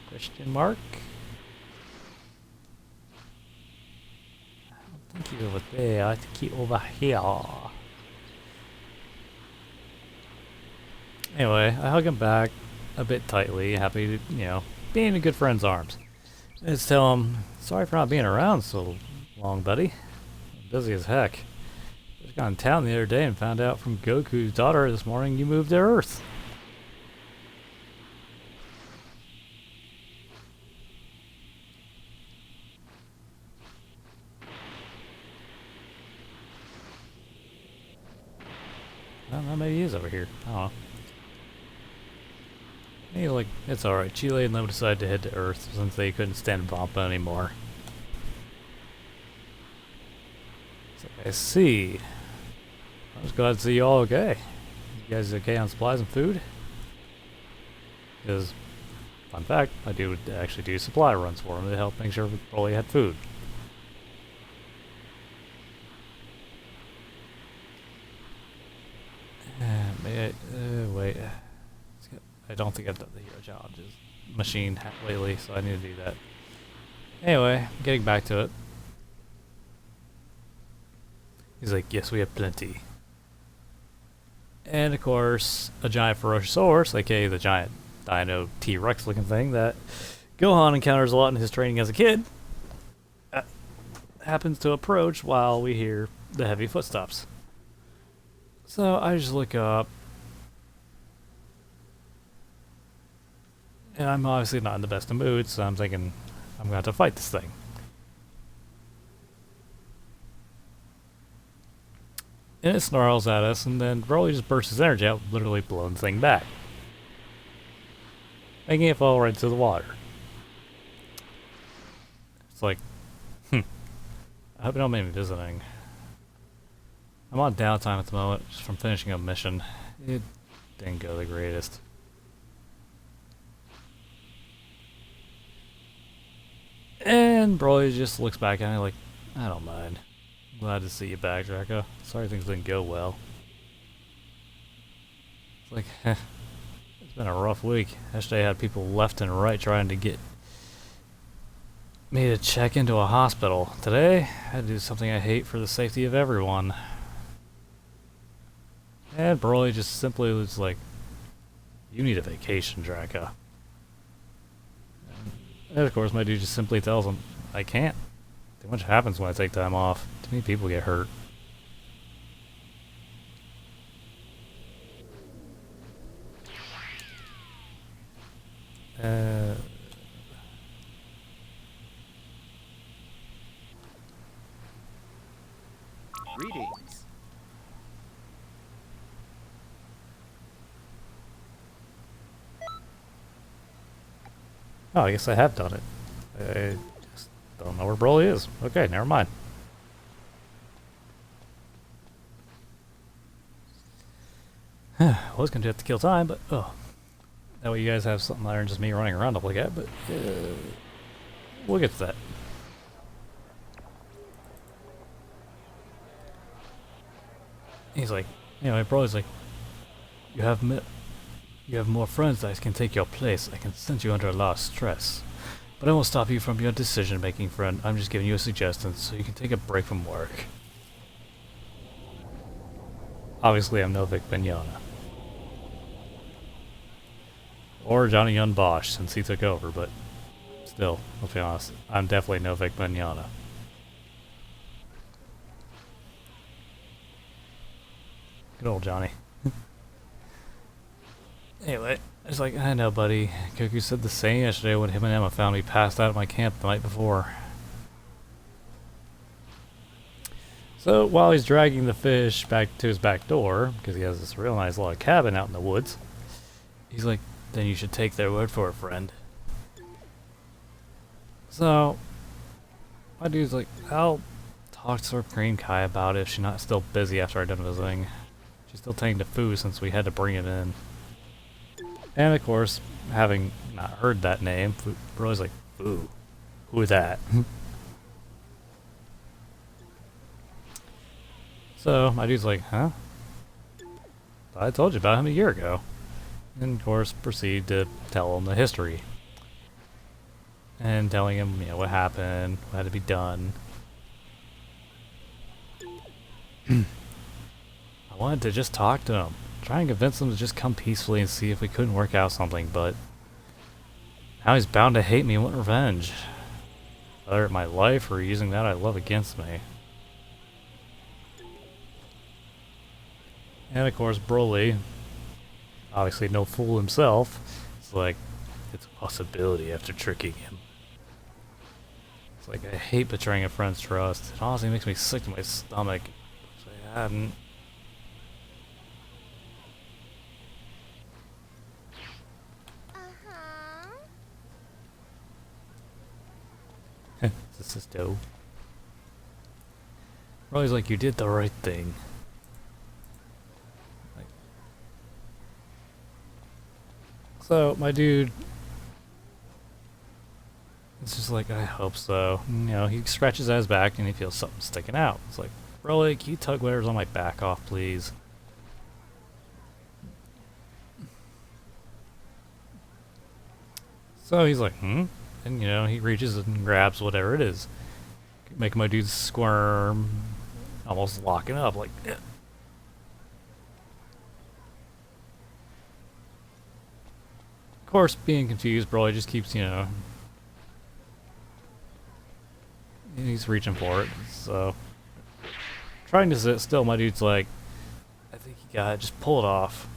Question mark? I don't think he's over there. I think he's over here. Anyway, I hug him back a bit tightly, happy to, be in a good friend's arms. I just tell him, sorry for not being around so long, buddy. I'm busy as heck. Just got in town the other day and found out from Goku's daughter this morning you moved to Earth. I don't know, maybe he is over here. I don't know. Maybe, like, it's alright. Chile and them decided to head to Earth since they couldn't stand Vampa anymore. So I see. I'm just glad to see you all okay. You guys okay on supplies and food? Because, fun fact, I do actually do supply runs for them to help make sure Broly had food. Wait. I don't think I've done the hero challenges machine lately, so I need to do that. Anyway, getting back to it. He's like, yes, we have plenty. And of course, a giant Ferocious, aka the giant Dino T-Rex looking thing that Gohan encounters a lot in his training as a kid, happens to approach while we hear the heavy footsteps. So I just look up. And I'm obviously not in the best of moods, so I'm thinking I'm going to have to fight this thing. And it snarls at us, and then Broly just bursts his energy out, literally blowing the thing back, making it fall right into the water. It's like, I hope you don't make me visiting. I'm on downtime at the moment, just from finishing a mission. It didn't go the greatest. And Broly just looks back at me like, I don't mind. Glad to see you back, Draco. Sorry things didn't go well. It's like, it's been a rough week. Yesterday I had people left and right trying to get me to check into a hospital. Today, I had to do something I hate for the safety of everyone. And Broly just simply was like, you need a vacation, Draco. And of course, my dude just simply tells him, I can't. Too much happens when I take time off. Too many people get hurt. Greetings. Oh, I guess I have done it. I just don't know where Broly is. Okay, never mind. I was going to have to kill time, but that way you guys have something other than just me running around to look at, but we'll get to that. He's like, anyway, Broly's like, you have more friends that can take your place. I can send you under a lot of stress. But I won't stop you from your decision-making, friend. I'm just giving you a suggestion so you can take a break from work. Obviously, I'm no Vic Mignogna. Or Johnny Yun Bosch, since he took over, but still, let's be honest, I'm definitely no Vic Mignogna. Good old Johnny. Anyway, it's like, I know, buddy. Goku said the same yesterday when him and Emma found me passed out at my camp the night before. So, while he's dragging the fish back to his back door, because he has this real nice log cabin out in the woods, he's like, then you should take their word for it, friend. So, my dude's like, I'll talk to Supreme Kai about it if she's not still busy after I'm done visiting. She's still tending to Fu since we had to bring it in. And of course, having not heard that name, Broly's like, Fu, who that? So my dude's like, huh? I told you about him a year ago. And of course proceed to tell him the history. And telling him, you know, what happened, what had to be done. I wanted to just talk to him. Try and convince him to just come peacefully and see if we couldn't work out something, but now he's bound to hate me and want revenge. Whether my life or using that I love against me. And of course Broly, obviously no fool himself, it's like, it's a possibility after tricking him. It's like, I hate betraying a friend's trust. It honestly makes me sick to my stomach. Which I hadn't. This is dope. Broly's like, you did the right thing. Like, so, my dude, it's just like, I hope so. You know, he scratches at his back and he feels something sticking out. It's like, Broly, can you tug whatever's on my back off, please? So he's like, hmm? And, you know, he reaches and grabs whatever it is. Making my dude squirm, almost locking up, like, eh. Of course, being confused, Broly just keeps, you know, he's reaching for it, so trying to sit still, my dude's like, I think you got it, just pull it off.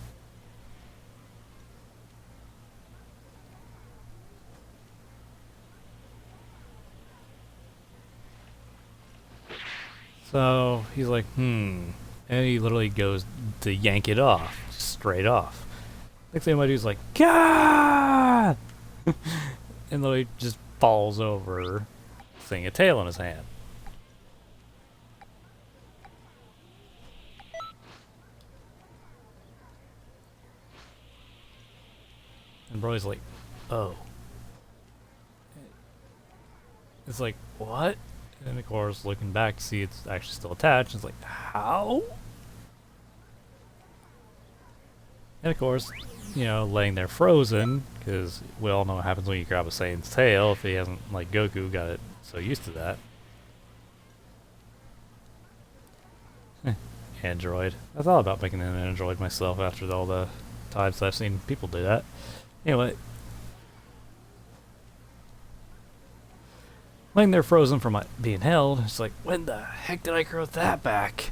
So he's like, and he literally goes to yank it off, straight off. Next thing my dude's like, God! And literally just falls over, seeing a tail in his hand. And Broly's like, oh. It's like, what? And of course, looking back to see it's actually still attached, it's like, how? And of course, you know, laying there frozen, because we all know what happens when you grab a Saiyan's tail if he hasn't, like Goku, got it so used to that. Android. I thought about making an android myself after all the times I've seen people do that. Anyway. Laying there frozen from being held, it's like, when the heck did I grow that back?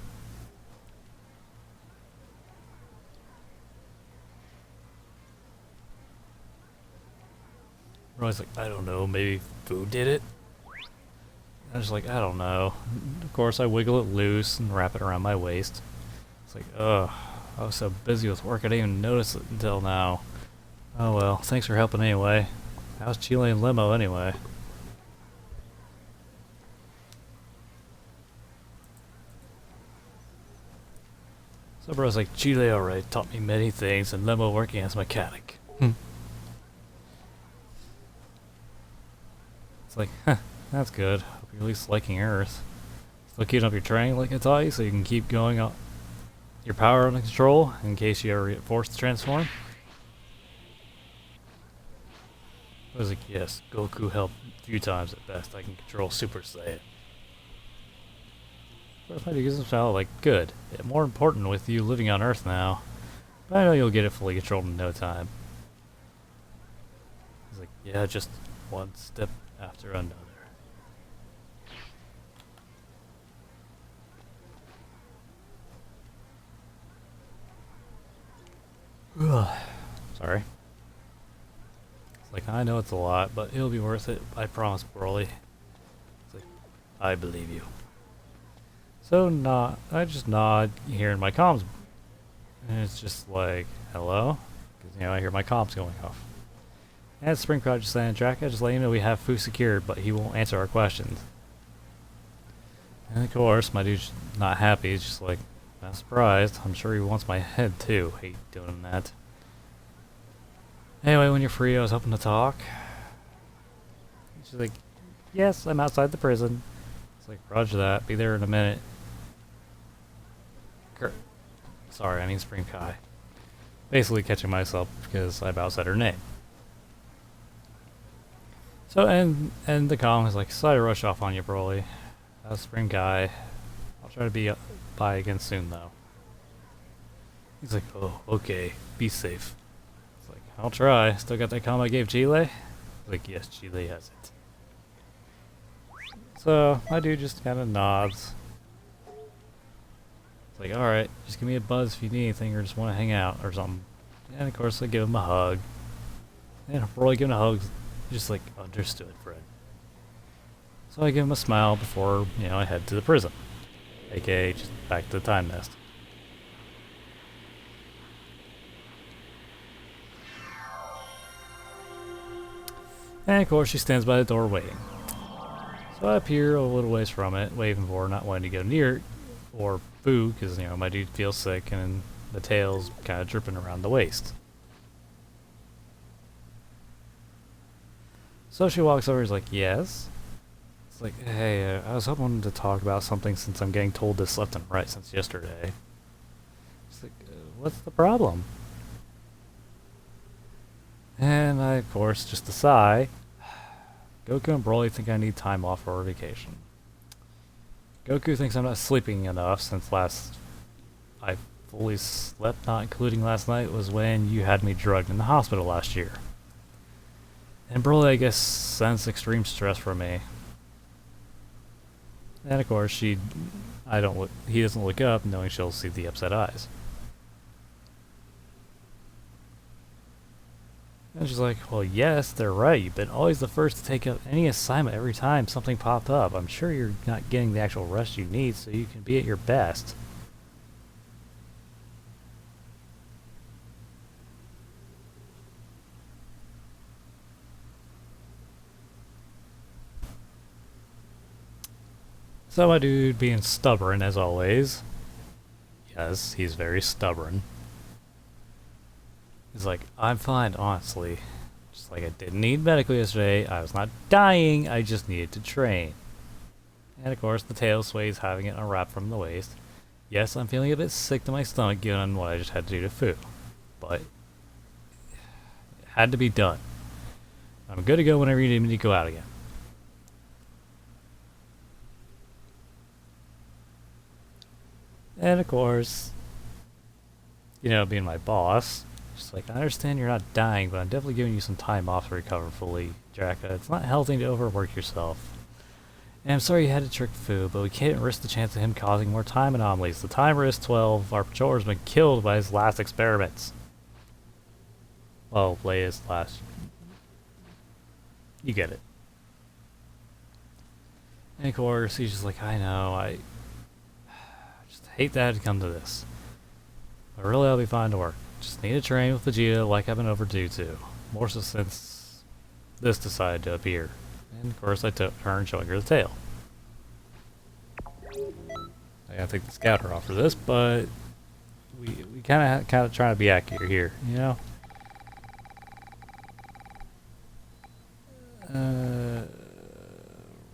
Broly's like, I don't know, maybe Fu did it? I was like, I don't know. Of course, I wiggle it loose and wrap it around my waist. It's like, ugh, I was so busy with work I didn't even notice it until now. Oh well, thanks for helping anyway. How's Chile and Limo anyway? So bro's like, Chile alright, taught me many things, and Limo working as a mechanic. It's like, huh, that's good. Hope you're at least liking Earth. Still keeping up your training like I taught you, so you can keep going up your power under control, in case you ever get forced to transform. I was like, yes, Goku helped a few times at best. I can control Super Saiyan. But I use this style, like, good. Yeah, more important with you living on Earth now. But I know you'll get it fully controlled in no time. He's like, yeah, just one step after another. Sorry. It's like, I know it's a lot, but it'll be worth it. I promise, Broly. It's like, I believe you. So I just nod here in my comms, and it's just like, hello? Because, you know, I hear my comms going off. And Spring Crowd just saying, Jack, I just let you know we have Fu secured, but he won't answer our questions. And of course, my dude's not happy. He's just like, not surprised. I'm sure he wants my head too. Hate doing that. Anyway, when you're free, I was hoping to talk. She's like, yes, I'm outside the prison. It's like, roger that. Be there in a minute. Sorry, I mean Spring Kai. Basically catching myself because I about said her name. So, and the calm is like, sorry to rush off on you, Broly. Spring Kai. I'll try to be by again soon, though. He's like, oh, okay. Be safe. It's like, I'll try. Still got that calm I gave Chile? Like, yes, Chile has it. So, my dude just kind of nods. It's like, alright, just give me a buzz if you need anything or just want to hang out or something. And of course, I give him a hug. And Broly giving a hug, just like, understood, Fred. So I give him a smile before, I head to the prison. AKA, just back to the time nest. And of course, she stands by the door waiting. So I appear a little ways from it, waving for her, not wanting to go near it, or boo, because, my dude feels sick and the tail's kind of dripping around the waist. So she walks over, he's like, yes? It's like, hey, I was hoping to talk about something since I'm getting told this left and right since yesterday. It's like, what's the problem? And I, of course, just a sigh. Goku and Broly think I need time off for a vacation. Goku thinks I'm not sleeping enough since I fully slept, not including last night, was when you had me drugged in the hospital last year. And Broly, I guess, sensed extreme stress from me. And of course, he doesn't look up, knowing she'll see the upset eyes. And she's like, well, yes, they're right. You've been always the first to take up any assignment every time something popped up. I'm sure you're not getting the actual rest you need so you can be at your best. So my dude being stubborn as always. Yes, he's very stubborn. He's like, I'm fine, honestly. Just like I didn't need medical yesterday. I was not dying. I just needed to train. And of course, the tail sways, having it unwrapped from the waist. Yes, I'm feeling a bit sick to my stomach given what I just had to do to Fu. But it had to be done. I'm good to go whenever you need me to go out again. And of course, being my boss, just like, I understand you're not dying, but I'm definitely giving you some time off to recover fully, Draka. It's not healthy to overwork yourself. And I'm sorry you had to trick Fu, but we can't risk the chance of him causing more time anomalies. The timer is 12. Our patroller's been killed by his last experiments. Well, Leia's last. You get it. And of course, he's just like, I know, I just hate that it had to come to this. But really, I'll be fine to work. Just need to train with Vegeta like I've been overdue to. More so since this decided to appear. And of course I took turn showing her the tail. I gotta take the scouter off for this, but we kind of trying to be accurate here,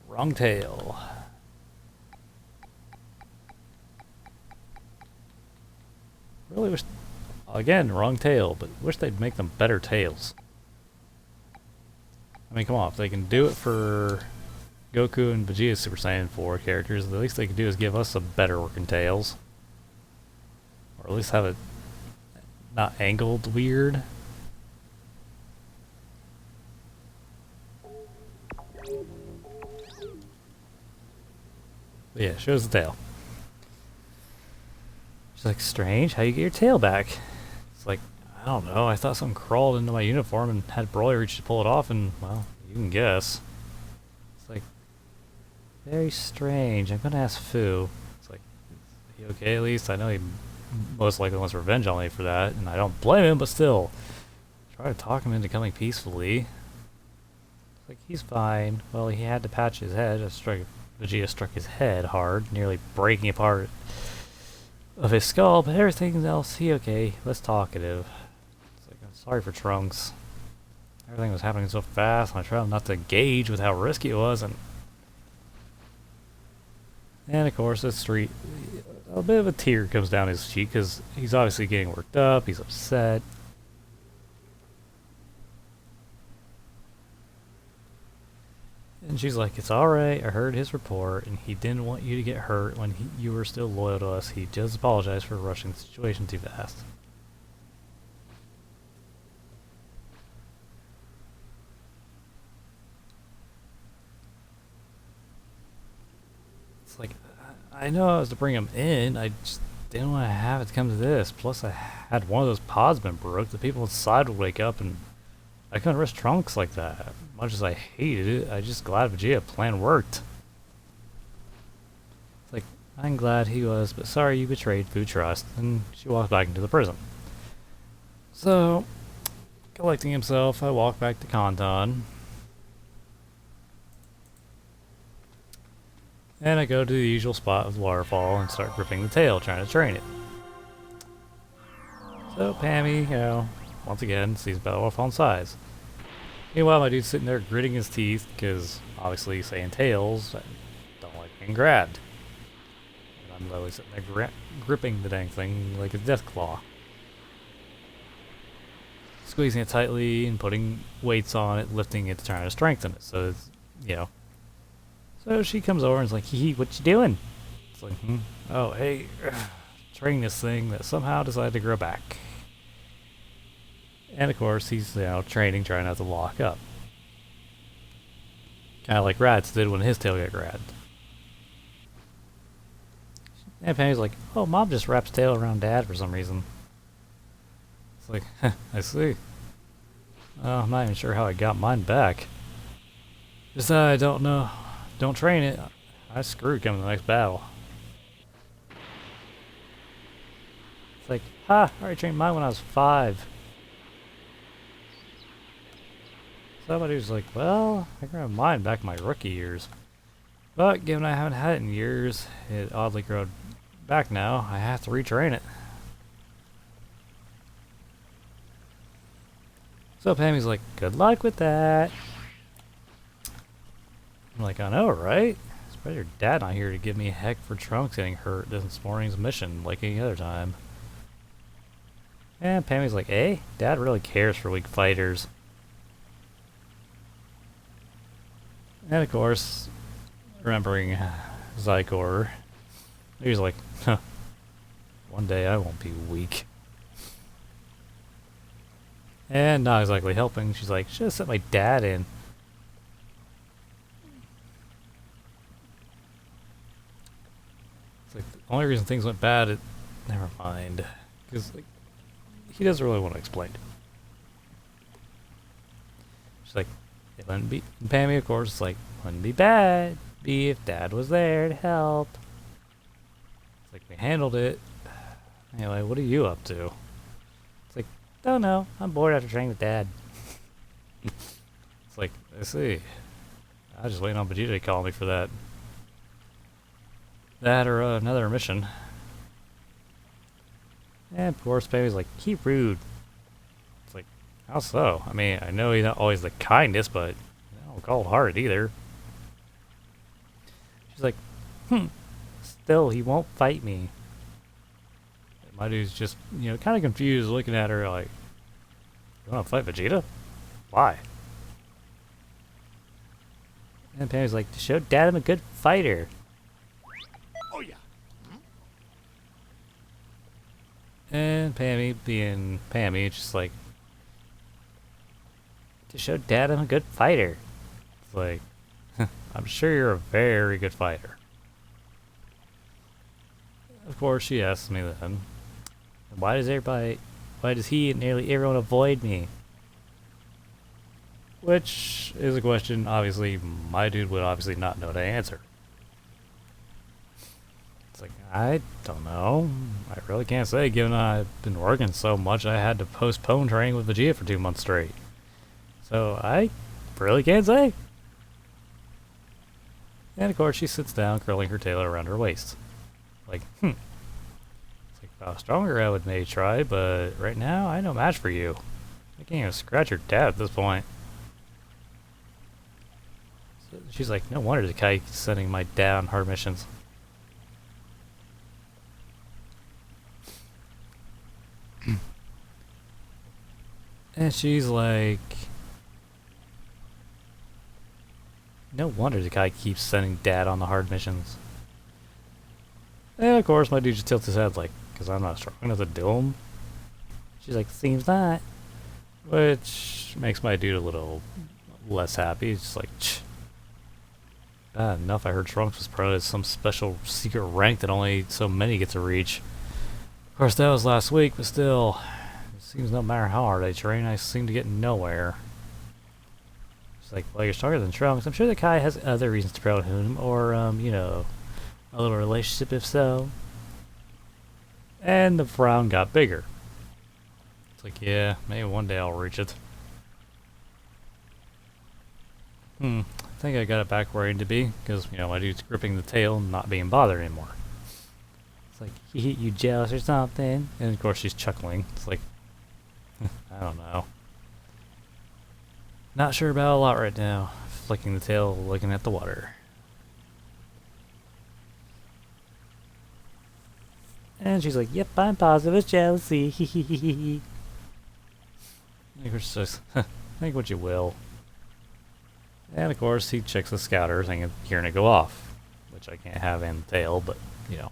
Wrong tail. Really wish. Again, wrong tail, but wish they'd make them better tails. I mean, come on, if they can do it for Goku and Vegeta Super Saiyan 4 characters, the least they can do is give us some better working tails. Or at least have it not angled weird. But yeah, shows the tail. She's like, strange, how you get your tail back? It's like, I don't know, I thought something crawled into my uniform and had Broly reach to pull it off and, well, you can guess. It's like, very strange, I'm gonna ask Fu. It's like, is he okay at least? I know he most likely wants revenge on me for that, and I don't blame him, but still. Try to talk him into coming peacefully. It's like, he's fine. Well, he had to patch his head, Vegeta struck his head hard, nearly breaking a part of his skull, but everything else, he okay, less talkative. It's like, I'm sorry for Trunks. Everything was happening so fast, and I tried not to engage with how risky it was, and of course, this street, a bit of a tear comes down his cheek, because he's obviously getting worked up, he's upset. And she's like, it's alright, I heard his report, and he didn't want you to get hurt when you were still loyal to us. He just apologized for rushing the situation too fast. It's like, I know I was to bring him in, I just didn't want to have it come to this. Plus, I had one of those pods been broke, the people inside would wake up, and I couldn't risk Trunks like that. Much as I hated it, I just glad Vegeta plan worked. It's like, I'm glad he was, but sorry you betrayed Fu Trust, and she walked back into the prison. So, collecting himself, I walk back to Kanton. And I go to the usual spot of the waterfall and start gripping the tail, trying to train it. So Pammy, once again, sees Battle Waterfall in size. Meanwhile, my dude's sitting there gritting his teeth, because obviously saying tails, I don't like being grabbed. And I'm literally sitting there gripping the dang thing like a death claw. Squeezing it tightly and putting weights on it, lifting it, trying to strengthen it. So it's, So she comes over and is like, hee, what you doing? It's like, oh, hey, training this thing that somehow decided to grow back. And of course, he's, training, trying not to lock up. Kind of like Raditz did when his tail got grabbed. And Penny's like, oh, Mom just wraps tail around Dad for some reason. It's like, I see. Oh, I'm not even sure how I got mine back. Just that I don't know. Don't train it. I screwed coming to the next battle. It's like, I already trained mine when I was 5. Somebody was like, well, I grabbed mine back in my rookie years. But given I haven't had it in years, it oddly grew back now. I have to retrain it. So Pammy's like, good luck with that. I'm like, I know, right? It's better your dad not here to give me a heck for Trunks getting hurt this morning's mission like any other time. And Pammy's like, Dad really cares for weak fighters. And of course, remembering Zykor, he's like, one day I won't be weak. And not exactly helping, she's like, should have sent my dad in. It's like, the only reason things went bad, never mind. Because, like, he doesn't really want to explain. She's like, it wouldn't be, and Pammy, of course, is like, wouldn't be bad, if Dad was there to help. It's like, we handled it. Anyway, what are you up to? It's like, don't know, I'm bored after training with Dad. It's like, I see. I was just waiting on Vegeta to call me for that. That or another mission. And of course, Pammy's like, keep rude. It's like, how so? I mean, I know he's not always the kindest, but not cold-hearted either. She's like, still, he won't fight me. And my dude's just, kind of confused, looking at her like, you want to fight Vegeta? Why? And Pammy's like, to show Dad I'm a good fighter. Oh yeah. And Pammy, being Pammy, it's just like, to show Dad I'm a good fighter. It's like, I'm sure you're a very good fighter. Of course, she asks me then, why does he and nearly everyone avoid me? Which is a question, obviously, my dude would obviously not know to answer. It's like, I don't know. I really can't say, given I've been working so much I had to postpone training with Vegeta for 2 months straight. So I really can't say. And of course she sits down, curling her tail around her waist. Like, It's like, if I was stronger I would maybe try, but right now I no match for you. I can't even scratch your dad at this point. So she's like, no wonder the kite keeps sending my dad on hard missions. And she's like, no wonder the guy keeps sending dad on the hard missions. And of course my dude just tilts his head like, because I'm not strong enough to do them. She's like, seems not. Which makes my dude a little less happy. He's just like, bad enough I heard Trunks was promoted to some special secret rank that only so many get to reach. Of course that was last week, but still, it seems no matter how hard I train, I seem to get nowhere. She's like, well, you're stronger than Trunks. I'm sure the guy has other reasons to promote him, or, you know, a little relationship if so. And the frown got bigger. It's like, yeah, maybe one day I'll reach it. I think I got it back where I need to be, because, you know, my dude's gripping the tail and not being bothered anymore. It's like, you jealous or something? And of course she's chuckling. It's like, I don't know. Not sure about a lot right now. Flicking the tail, looking at the water. And she's like, yep, I'm positive it's jealousy. And of course, think what you will. And of course, he checks the scouter, thinking, hearing it go off. Which I can't have in the tail, but, you know.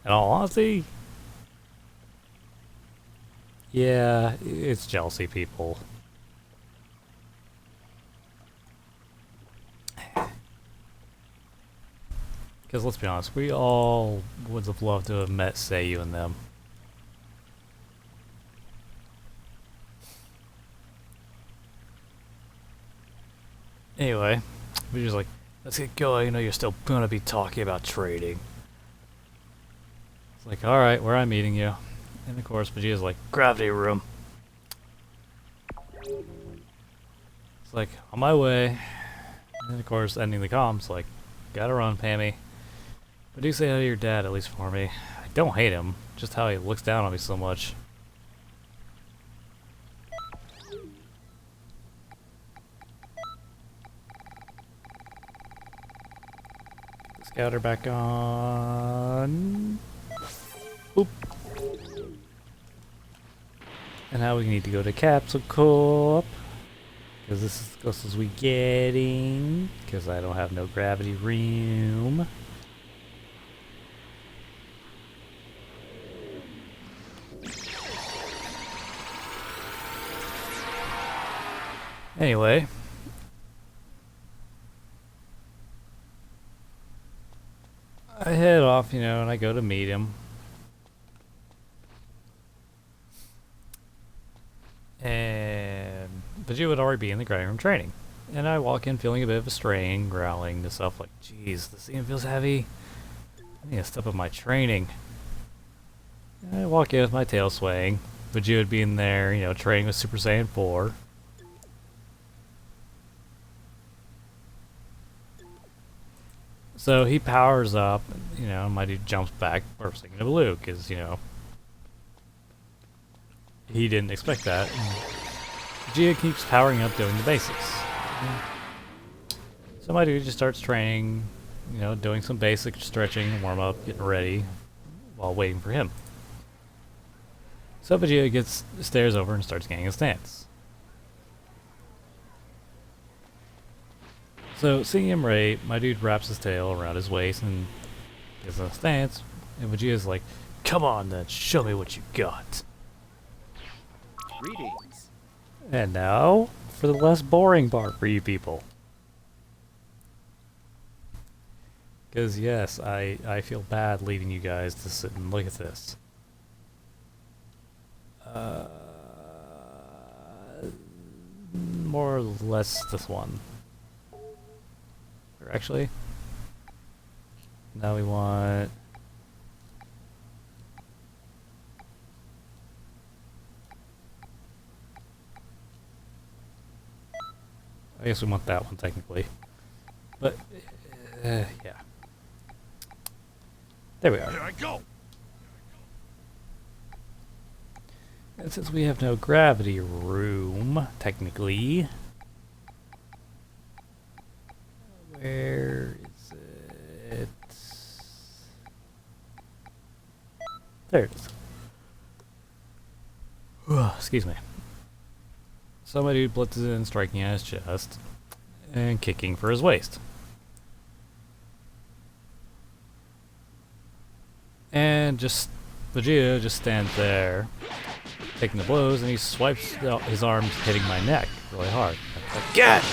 In all honesty, yeah, it's jealousy, people. Because let's be honest, we all would have loved to have met Seiyu and them. Anyway, we're just like, let's get going. You know, you're still gonna be talking about trading. It's like, alright, where I'm meeting you. And of course, Vegeta's like, gravity room. It's like, on my way. And of course, ending the comms, like, gotta run, Pammy. But do say hi to your dad, at least for me. I don't hate him, just how he looks down on me so much. Scouter back on. Oop. And now we need to go to Capsule Corp. Because this is as close as we getting. Because I don't have no gravity room. Anyway. I head off, you know, and I go to meet him. And Vegeta would already be in the grinding room training. And I walk in feeling a bit of a strain, growling to myself like, geez, this scene feels heavy. I need to step up my training. And I walk in with my tail swaying. Vegeta would be in there, you know, training with Super Saiyan 4. So he powers up, you know, my dude jumps back, bursting into blue, because, you know, he didn't expect that. Vegeta keeps powering up, doing the basics. So my dude just starts training, you know, doing some basic stretching, warm up, getting ready, while waiting for him. So Vegeta stares over and starts getting a stance. So, seeing him ready, my dude wraps his tail around his waist and gives him a stance, and Vegeta's like, come on then, show me what you got. Greetings. And now, for the less boring part for you people. Because yes, I feel bad leaving you guys to sit and look at this. More or less this one. Or actually, now we want... I guess we want that one technically. But, yeah. There we are. Here I go. And since we have no gravity room, technically, where is it? There it is. Excuse me. So my dude blitzes in, striking at his chest, and kicking for his waist. And Vegeta just stands there, taking the blows, and he swipes his arms, hitting my neck really hard. Like, get!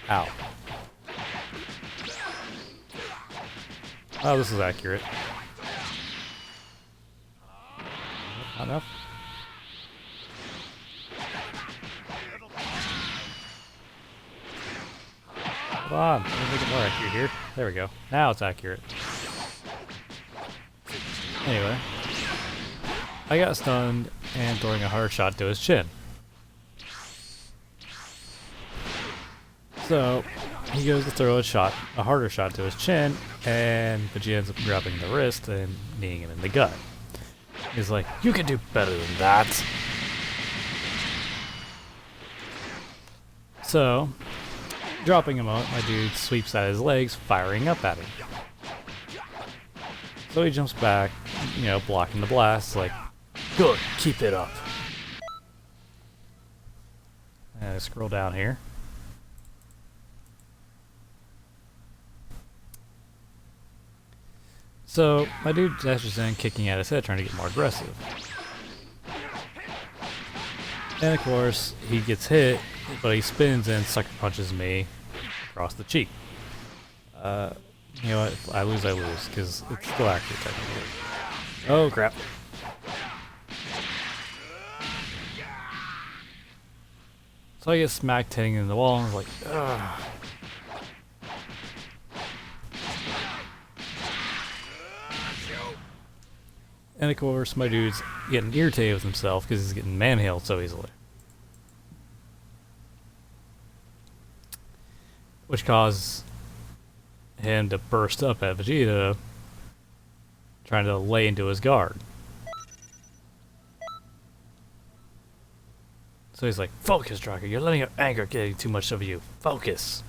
Ow. Oh, this is accurate. Not enough. Hold on, let me make it more accurate here. There we go. Now it's accurate. Anyway, I got stunned and throwing a harder shot to his chin. So he goes to throw a harder shot to his chin, and Vegeta ends up grabbing the wrist and kneeing him in the gut. He's like, "You can do better than that." So, dropping him out, my dude sweeps at his legs, firing up at him. So he jumps back, you know, blocking the blast, like, "Good, keep it up." And I scroll down here. So, my dude dashes in, kicking at his head, trying to get more aggressive. And of course, he gets hit, but he spins and sucker punches me across the cheek. You know what? If I lose, because it's still accurate technically. Oh crap. So I get smacked hitting in the wall, and I was like, ugh. And of course, my dude's getting irritated with himself because he's getting manhandled so easily. Which caused him to burst up at Vegeta, trying to lay into his guard. So he's like, "Focus, Drago, you're letting your anger getting too much of you. Focus."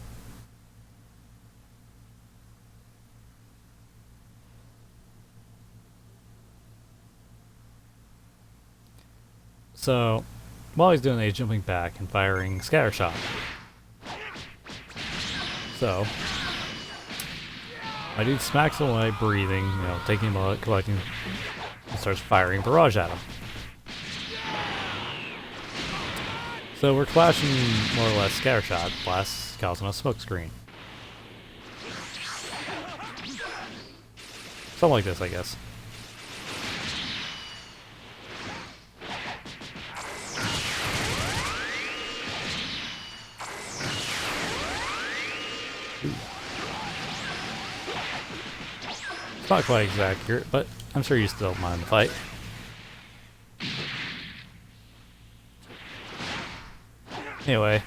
So, while he's doing that, he's jumping back and firing scatter shot. So, my dude smacks away, breathing, you know, taking a moment, collecting, and starts firing barrage at him. So we're clashing more or less scatter shot blasts, causing a smoke screen. Something like this, I guess. It's not quite exact accurate, but I'm sure you still don't mind the fight. Anyway.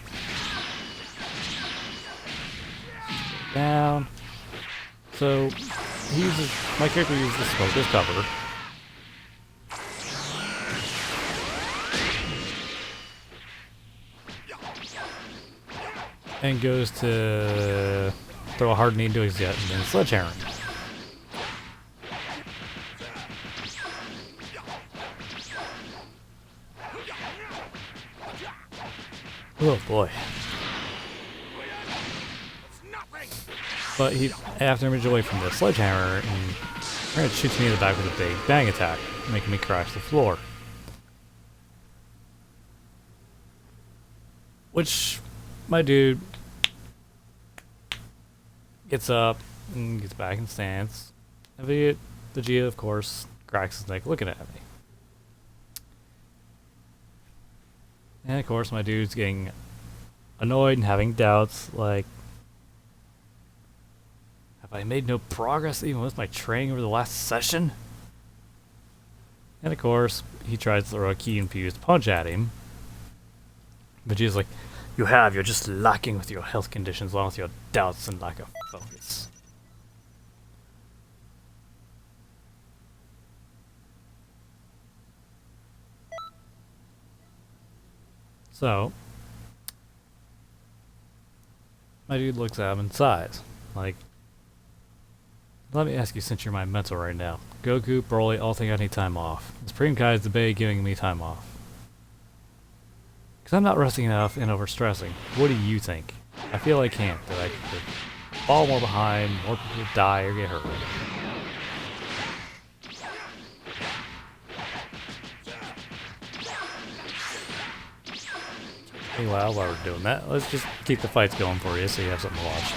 Down. So, my character uses the smoke as cover. And goes to throw a hard knee into his gut and then sledgehammer him. Oh boy. But he, after I'm away from the sledgehammer, and shoots me in the back with a big bang attack, making me crash the floor. Which, my dude gets up and gets back in stance. And Vegeta, of course, cracks his neck looking at me. And of course, my dude's getting annoyed and having doubts, like, have I made no progress even with my training over the last session? And of course, he tries to throw a key-infused punch at him. Vegeta's like, you have, you're just lacking with your health conditions along with your doubts and lack of focus. So, my dude looks at him and sighs. Like, let me ask you since you're my mentor right now. Goku, Broly, all think I need time off. The Supreme Kai is debating giving me time off. Because I'm not resting enough and overstressing. What do you think? I feel I can't. That I could fall more behind, more people die or get hurt. Meanwhile, while we're doing that, let's just keep the fights going for you so you have something to watch.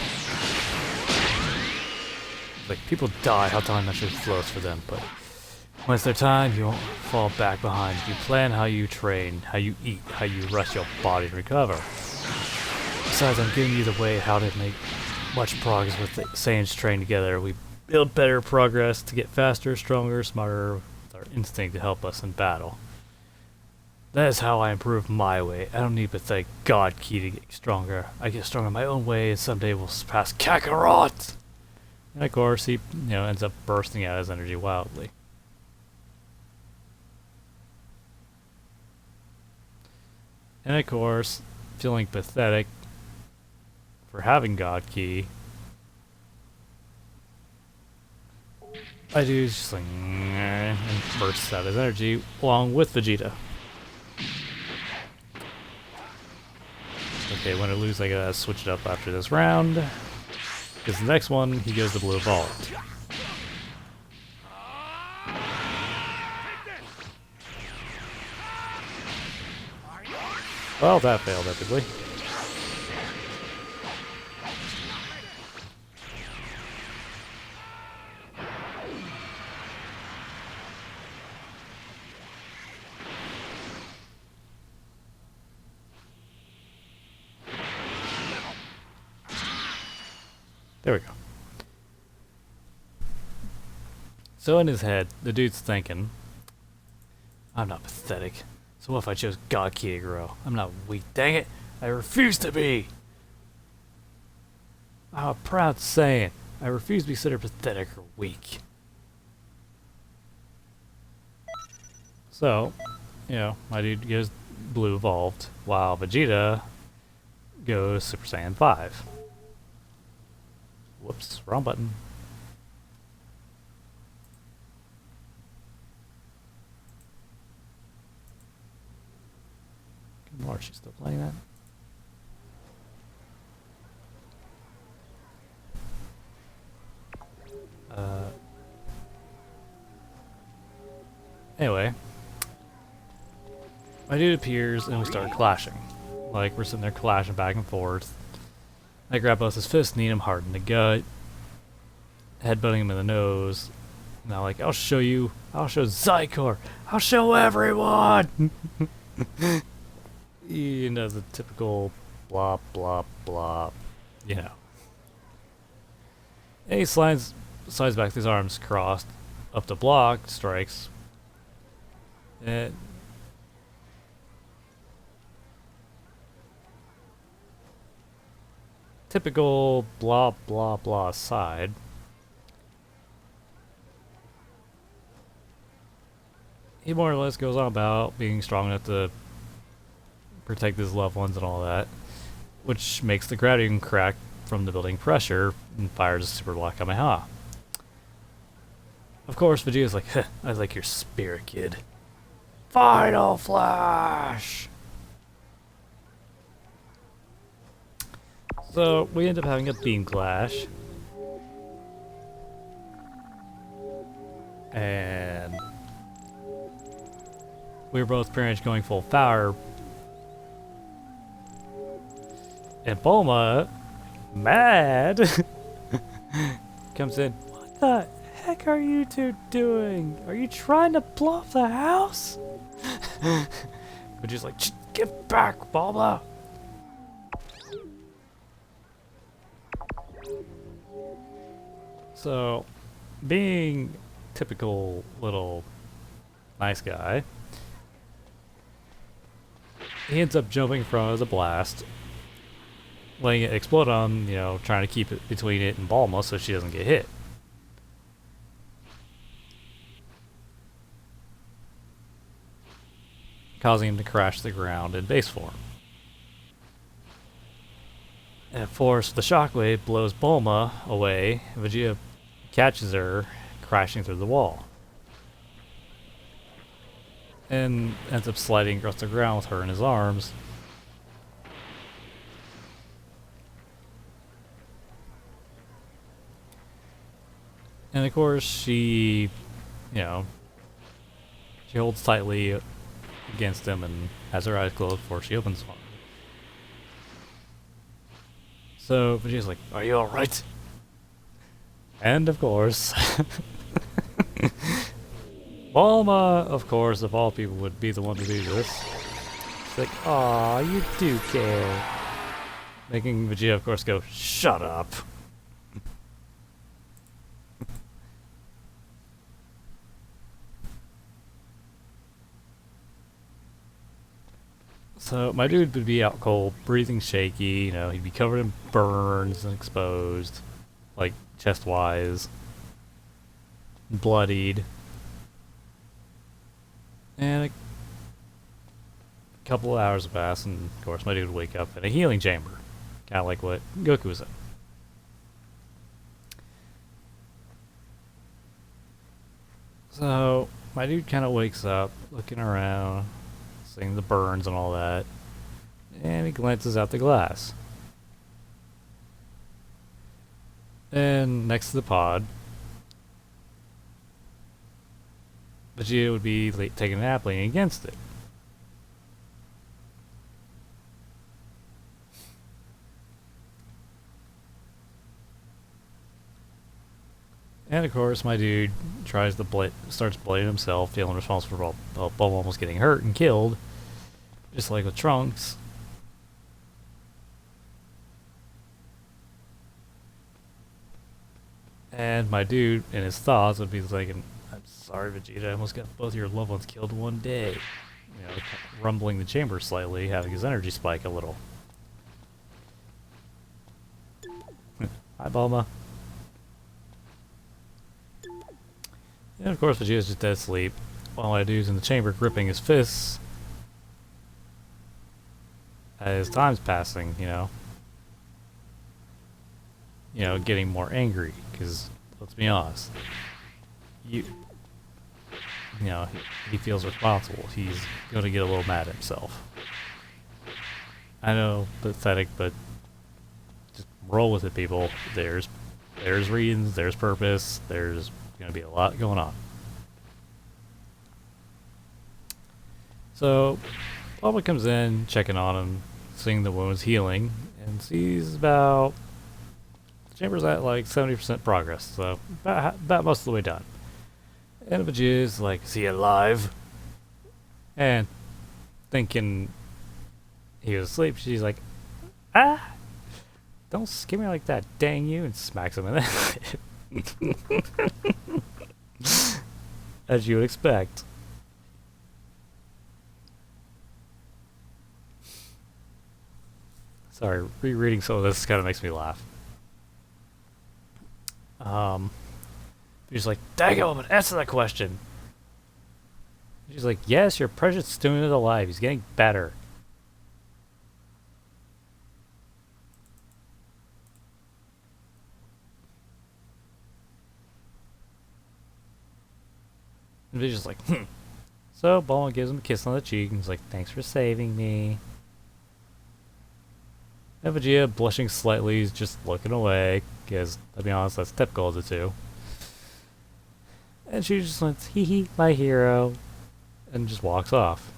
Like, people die how time actually flows for them, but when it's their time, you won't fall back behind. You plan how you train, how you eat, how you rest your body and recover. Besides, I'm giving you the way how to make much progress with the Saiyans trained together. We build better progress to get faster, stronger, smarter, with our instinct to help us in battle. That is how I improve my way. I don't need pathetic God Ki to get stronger. I get stronger my own way, and someday we'll surpass Kakarot! And of course, he ends up bursting out his energy wildly. And of course, feeling pathetic for having God Ki, I do just like and bursts out his energy along with Vegeta. Okay, when I lose, I gotta switch it up after this round. Because the next one, he goes to Blue Vault. Well, that failed epically. There we go. So in his head, the dude's thinking, I'm not pathetic. So what if I chose God Ki to grow? I'm not weak, dang it! I refuse to be! I'm a proud Saiyan. I refuse to be considered pathetic or weak. So, my dude goes blue evolved, while Vegeta goes Super Saiyan 5. Whoops, wrong button. Good lord, she's still playing that? Anyway, my dude appears and we start clashing. Like, we're sitting there clashing back and forth. I grab both his fists, knee him hard in the gut, headbutting him in the nose. Now, like, I'll show you, I'll show Zykor, I'll show everyone! The typical blop, blop, blop, And he slides back with his arms crossed, up to block, strikes. And typical blah blah blah aside, he more or less goes on about being strong enough to protect his loved ones and all that, which makes the gravity crack from the building pressure and fires a super block Kamehameha. Of course, Vegeta's like, I like your spirit, kid. Final Flash! So, we end up having a beam clash. And we were both pretty much going full power. And Bulma, mad, comes in. What the heck are you two doing? Are you trying to blow up the house? But just like, get back, Bulma! So, being typical little nice guy, he ends up jumping from the blast, letting it explode on, trying to keep it between it and Bulma so she doesn't get hit. Causing him to crash to the ground in base form. And of course, the shockwave blows Bulma away, and Vegeta catches her, crashing through the wall. And ends up sliding across the ground with her in his arms. And of course, she holds tightly against him and has her eyes closed before she opens one. So Vegeta's like, "Are you alright?" And of course, Bulma, of course, of all people, would be the one to do this. She's like, "Aw, you do care." Making Vegeta, of course, go, "Shut up." So my dude would be out cold, breathing shaky, he'd be covered in burns and exposed, like chest-wise, bloodied. And a couple of hours pass, and of course my dude would wake up in a healing chamber, kind of like what Goku was in. So my dude kind of wakes up, looking around, seeing the burns and all that, and he glances out the glass. And next to the pod, Vegeta would be taking a nap, leaning against it. And of course, my dude starts blaming himself, feeling responsible for Bulma almost getting hurt and killed, just like with Trunks. And my dude, in his thoughts, would be thinking, "I'm sorry, Vegeta, I almost got both your loved ones killed in one day." Rumbling the chamber slightly, having his energy spike a little. Hi, Bulma. And of course, Vegeta's just dead asleep, while my dude's in the chamber gripping his fists as time's passing, getting more angry, because, let's be honest, he feels responsible. He's going to get a little mad at himself. I know, pathetic, but just roll with it, people. There's reasons, there's purpose, there's going to be a lot going on. So, Bulma comes in, checking on him, seeing the wounds healing, and sees the chamber's at like 70% progress, so about most of the way done. And Vegeta's like, "Is he alive?" And thinking he was asleep, she's like, "Ah! Don't scare me like that, dang you," and smacks him in the head. As you would expect. Sorry, rereading some of this kind of makes me laugh. He's like, "Daggone, answer that question." She's like, "Yes, your precious student is alive. He's getting better." And Vegeta's like, So Bulma gives him a kiss on the cheek and he's like, "Thanks for saving me." And Vegeta, blushing slightly, is just looking away, because, to be honest, that's typical of the two. And she just went, "Hee hee, my hero," and just walks off.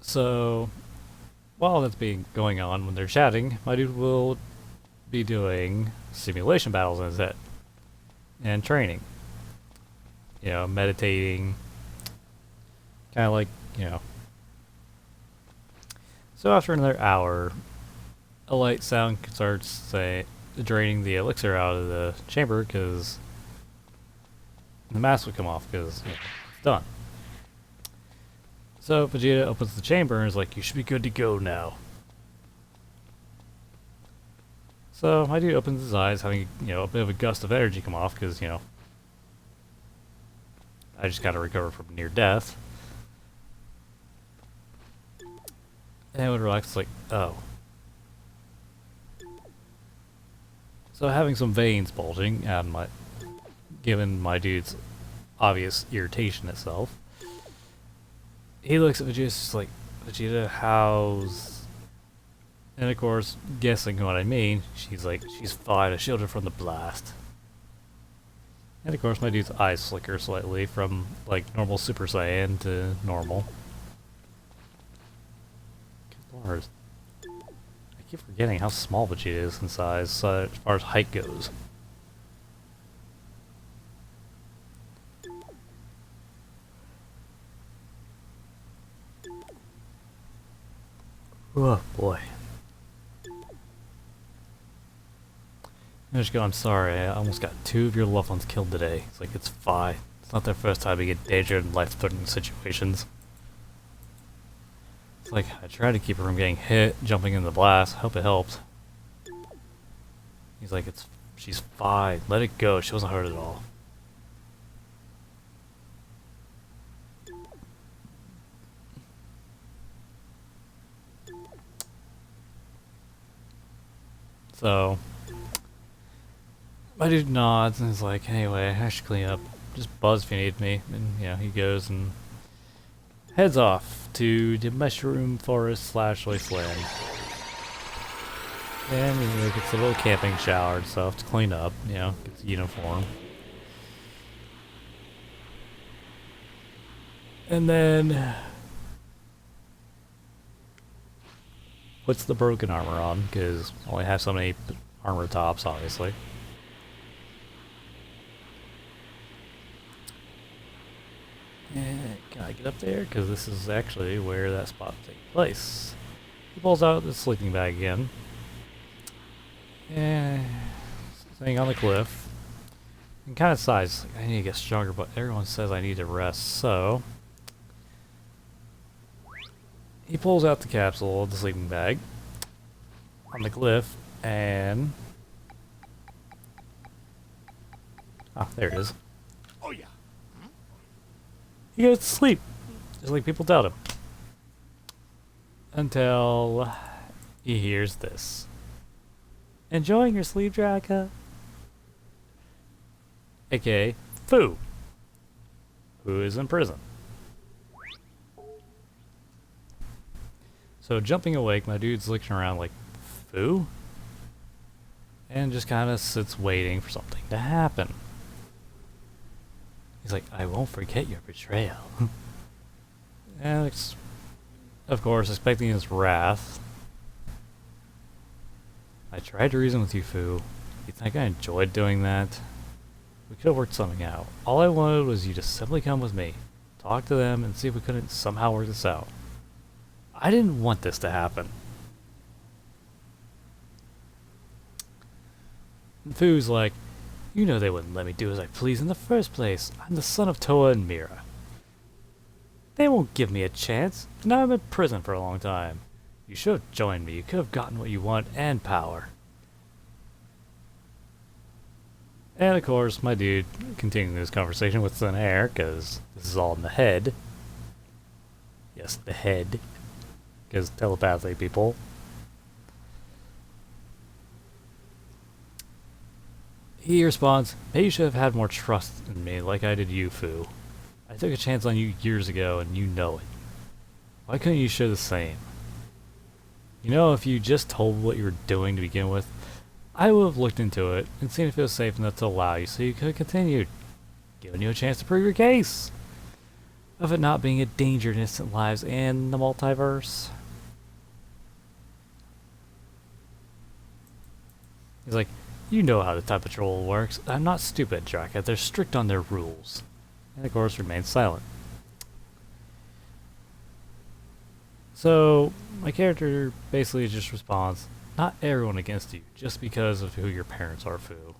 So, while that's being going on when they're chatting, my dude will be doing simulation battles in his head and training. You know, meditating, kind of like, you know. So after another hour, a light sound starts draining the elixir out of the chamber because the mask would come off because it's done. So Vegeta opens the chamber and is like, "You should be good to go now." So my dude opens his eyes, having a bit of a gust of energy come off because I just gotta recover from near death. And would relax, like, oh. So having some veins bulging out of given my dude's obvious irritation itself, he looks at Vegeta, just like, "Vegeta, how's..." And of course, guessing what I mean, she's like, "She's fine, I shielded her from the blast." And of course, my dude's eyes flicker slightly from, like, normal Super Saiyan to normal. Good lord. I keep forgetting how small Vegeta is in size as far as height goes. Oh boy. Just go, "I'm sorry, I almost got 2 of your loved ones killed today." It's like, it's fine. It's not their first time being in danger in life-threatening situations. It's like, I tried to keep her from getting hit, jumping in the blast. Hope it helped. He's like, she's fine. Let it go. She wasn't hurt at all. So my dude nods and is like, "Anyway, I should clean up. Just buzz if you need me." And he goes and heads off to the mushroom forest / wasteland. And he gets a little camping shower and stuff to clean up, gets a uniform. And then puts the broken armor on, because I only have so many armor tops, obviously. And can I get up there? Because this is actually where that spot takes place. He pulls out the sleeping bag again. And sitting on the cliff. And kind of sighs, like, I need to get stronger, but everyone says I need to rest, so he pulls out the capsule of the sleeping bag on the cliff, and there it is. Oh yeah. He goes to sleep, just like people tell him. Until he hears this. "Enjoying your sleep, Draka?" AKA Fu, who is in prison. So jumping awake, my dude's looking around like, "Fu?" And just kind of sits waiting for something to happen. He's like, "I won't forget your betrayal." And of course, expecting his wrath. "I tried to reason with you, Fu. You think I enjoyed doing that? We could have worked something out. All I wanted was you to simply come with me, talk to them, and see if we couldn't somehow work this out. I didn't want this to happen." And Fu's like, "You know they wouldn't let me do as I please in the first place. I'm the son of Toa and Mira. They won't give me a chance. Now I'm in prison for a long time. You should have joined me. You could have gotten what you want and power." And of course, my dude continuing this conversation with thin air, because this is all in the head. Yes, the head. Because telepathy, people. He responds, "Maybe you should have had more trust in me like I did you, Fu. I took a chance on you years ago and you know it. Why couldn't you show the same? If you just told what you were doing to begin with, I would have looked into it and seen if it was safe enough to allow you so you could have continued, giving you a chance to prove your case of it not being a danger to innocent lives and the multiverse." He's like, you know how the Time Patrol works. I'm not stupid, Draka. They're strict on their rules. And of course remains silent. So, my character basically just responds, not everyone against you, just because of who your parents are, Fu.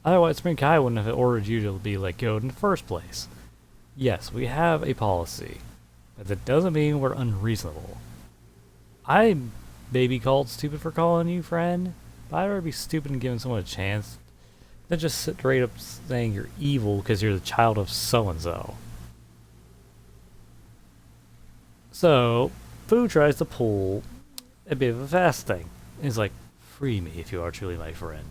Otherwise, Spring Kai wouldn't have ordered you to be let go in the first place. Yes, we have a policy, but that doesn't mean we're unreasonable. I may be called stupid for calling you friend, but I'd rather be stupid and giving someone a chance than just straight up saying you're evil because you're the child of so-and-so. So, Fu tries to pull a bit of a fast thing. He's like, free me if you are truly my friend.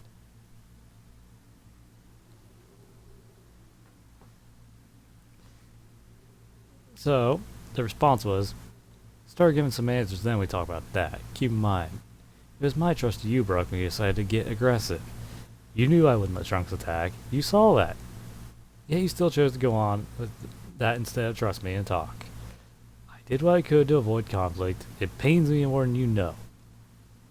So, the response was, start giving some answers, then we talk about that. Keep in mind, it was my trust you broke when you decided to get aggressive. You knew I wouldn't let Trunks attack. You saw that. Yet you still chose to go on with that instead of trust me and talk. I did what I could to avoid conflict. It pains me more than you know.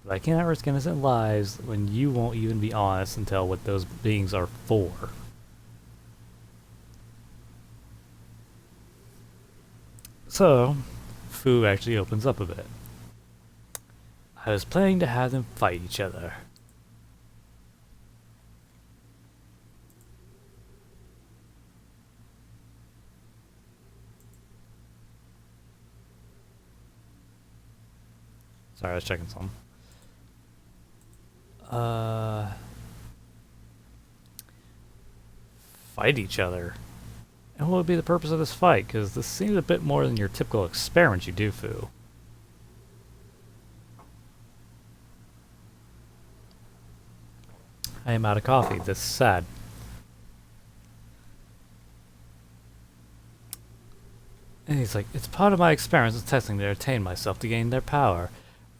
But I cannot risk innocent lives when you won't even be honest and tell what those beings are for. So, Fu actually opens up a bit. I was planning to have them fight each other. Sorry, I was checking something. Fight each other. And what would be the purpose of this fight? Because this seems a bit more than your typical experiment you do, Fu. I am out of coffee. This is sad. And he's like, it's part of my experiments of testing to attain myself to gain their power.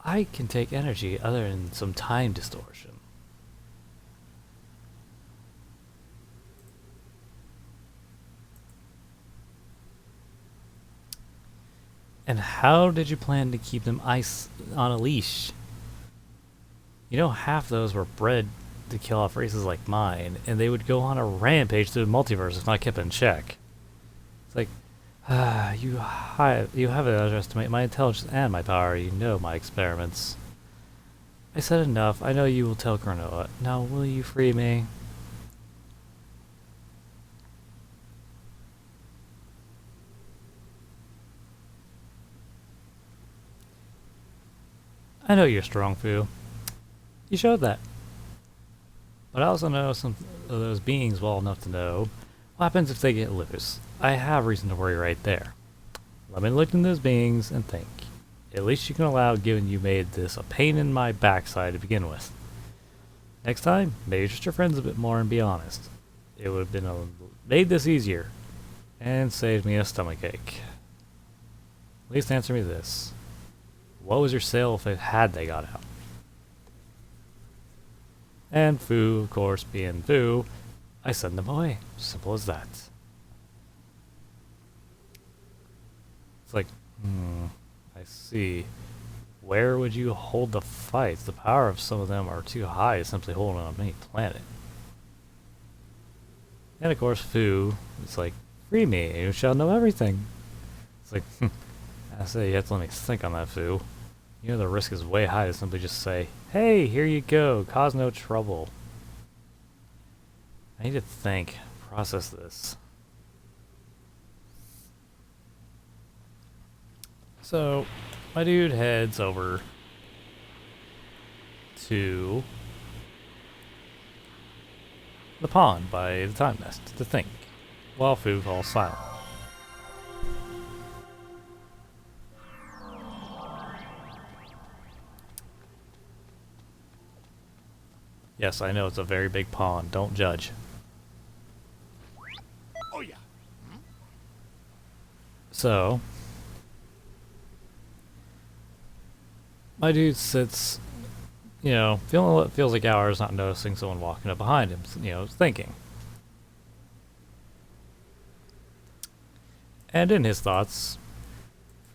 I can take energy other than some time distortion. And how did you plan to keep them on a leash? You know, half those were bred to kill off races like mine, and they would go on a rampage through the multiverse if not kept in check. It's like, you haven't underestimated my intelligence and my power. You know my experiments. I said enough. I know you will tell Granoa. Now, will you free me? I know you're strong, Fu. You showed that. But I also know some of those beings well enough to know what happens if they get loose. I have reason to worry right there. Let me look into those beings and think. At least you can allow, given you made this a pain in my backside to begin with. Next time, maybe trust your friends a bit more and be honest. It would have made this easier and saved me a stomachache. At least answer me this. What was your sale if they got out? And Fu, of course, being Fu, I send them away. Simple as that. It's like, I see. Where would you hold the fights? The power of some of them are too high to simply hold on any planet. And of course, Fu is like, free me, and you shall know everything. It's like, I say you have to let me think on that, Fu. You know the risk is way high to simply just say, hey, here you go, cause no trouble. I need to think, process this. So, my dude heads over to the pond by the time nest to think, while Fu falls silent. Yes, I know it's a very big pond. Don't judge. Oh yeah. So, my dude sits, feeling what feels like hours, not noticing someone walking up behind him, thinking. And in his thoughts,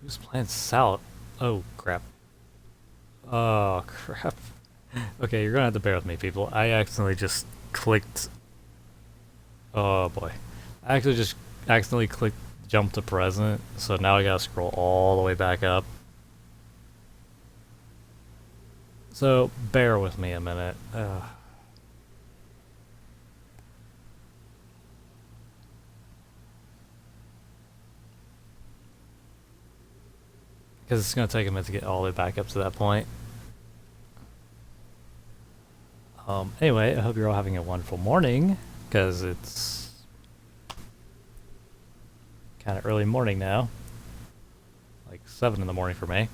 who's playing salad? Oh, crap. Oh, crap. Okay, you're gonna have to bear with me, people. I accidentally just clicked. Oh boy. I actually just accidentally clicked jump to present, so now I gotta scroll all the way back up. So bear with me a minute. Because it's gonna take a minute to get all the way back up to that point. Anyway, I hope you're all having a wonderful morning, because it's kind of early morning now. Like 7 in the morning for me.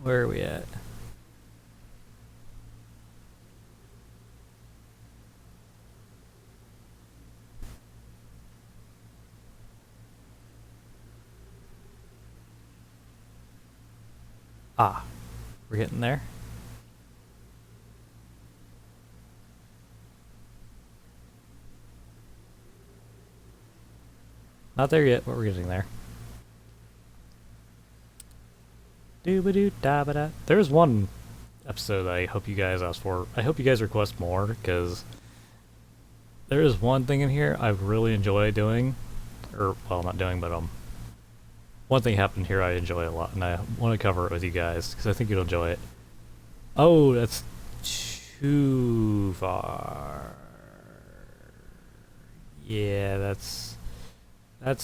Where are we at? Ah, we're getting there. Not there yet, but we're getting there. Doo-ba-doo da-ba-da. There's one episode I hope you guys ask for. I hope you guys request more, because there is one thing in here I really enjoy doing. Or, well, not doing, but one thing happened here I enjoy a lot, and I want to cover it with you guys, because I think you'll enjoy it. Oh, that's too far. Yeah, that's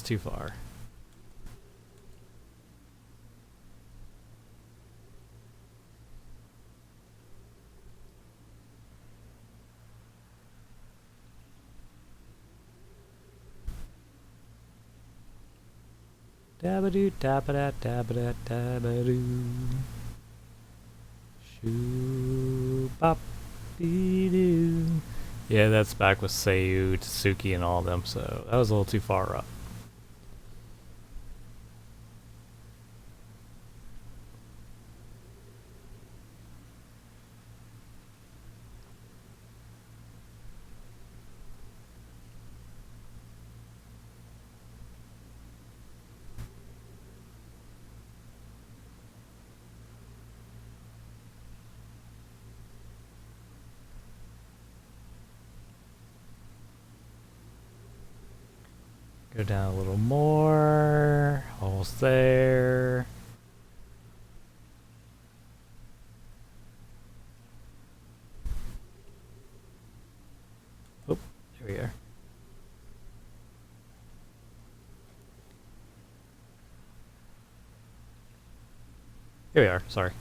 too far. Dabba-doo, dabba-da, dabba-da, dabba-doo. Shoo-bop-dee-doo. Yeah, that's back with Seiyu, Tsuki, and all of them, so that was a little too far up. Go down a little more. Almost there. Oh, there we are. Here we are, sorry.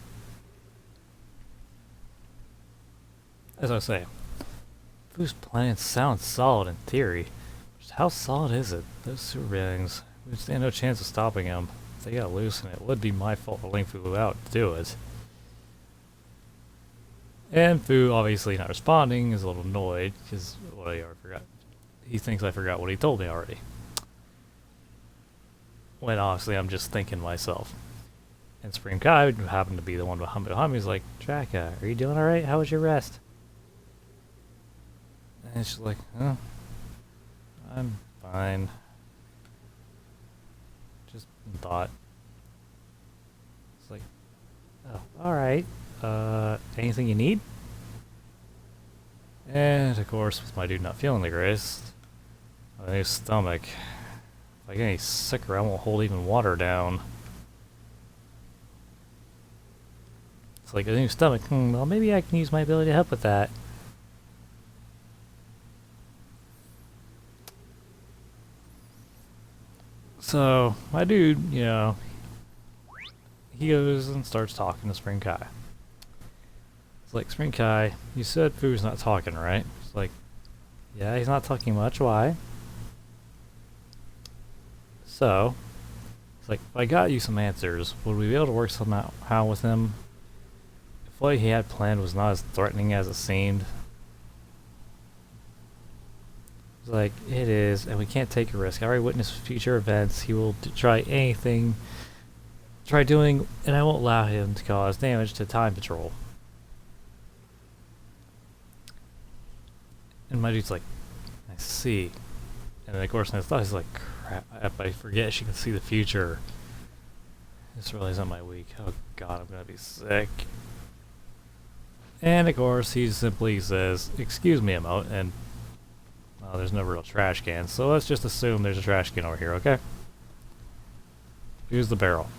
As I was saying, Fu's plan sounds solid in theory. Just how solid is it? Those super beings, we stand no chance of stopping them. If they got loose, and it would be my fault for letting Fu out to do it. And Fu, obviously not responding, is a little annoyed, because what I already forgot. He thinks I forgot what he told me already. When honestly, I'm just thinking myself. And Supreme Kai, who happened to be the one behind me, is like, Draka, are you doing alright? How was your rest? And she's like, oh, I'm fine. Just thought. It's like, oh, alright. Anything you need? And of course, with my dude not feeling the greatest, my new stomach. If I get any sicker, I won't hold even water down. It's like a new stomach. Well, maybe I can use my ability to help with that. So, my dude, you know, he goes and starts talking to Spring Kai. It's like, Spring Kai, you said Fu's not talking, right? It's like, yeah, he's not talking much. Why? So, it's like, if I got you some answers, would we be able to work somehow with him? If what he had planned was not as threatening as it seemed. It's like, it is, and we can't take a risk. I already witnessed future events. He will try anything, try doing, and I won't allow him to cause damage to Time Patrol. And my dude's like, I see. And then of course in his thought he's like, crap, I forget she can see the future. This really isn't my week. Oh god, I'm gonna be sick. And of course, he simply says, "Excuse me a moment," and well, there's no real trash can, so let's just assume there's a trash can over here, okay? Use the barrel.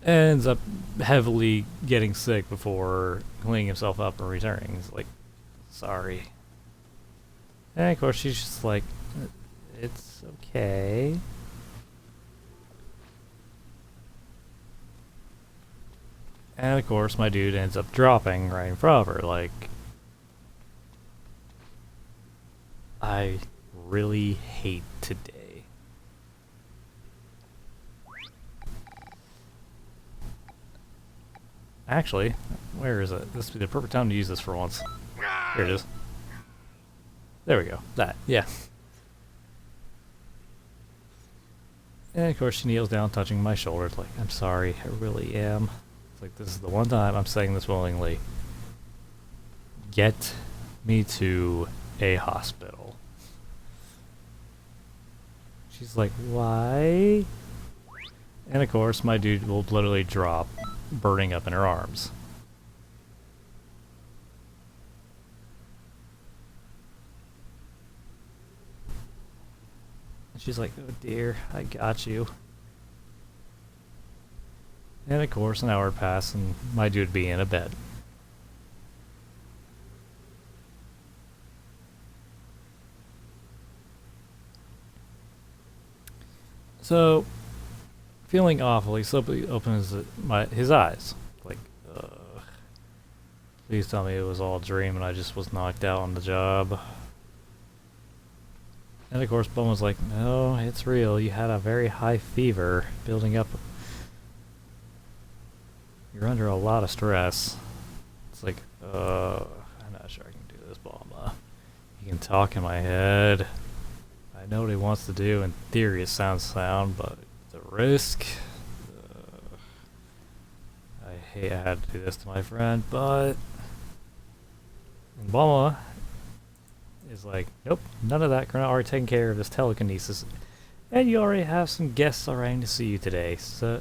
Ends up heavily getting sick before cleaning himself up and returning. He's like, sorry. And of course she's just like, it's okay. And of course my dude ends up dropping right in front of her, like, I really hate today. Actually, where is it? This would be the perfect time to use this for once. Here it is. There we go. That, yeah. And of course she kneels down, touching my shoulder. It's like, I'm sorry, I really am. It's like, this is the one time I'm saying this willingly. Get me to a hospital. She's like, why? And of course my dude will literally drop, burning up in her arms. And she's like, oh dear, I got you. And of course an hour passed and my dude be in a bed. So, feeling awful, he slowly opens his eyes. Like, please tell me it was all a dream and I just was knocked out on the job. And of course, Bum was like, no, it's real. You had a very high fever building up. You're under a lot of stress. It's like, I'm not sure I can do this, Bum. You can talk in my head. I know what he wants to do. In theory, it sounds sound, but the risk. I hate I had to do this to my friend, but Obama is like, nope, none of that. Colonel already taken care of this telekinesis, and you already have some guests arriving to see you today, so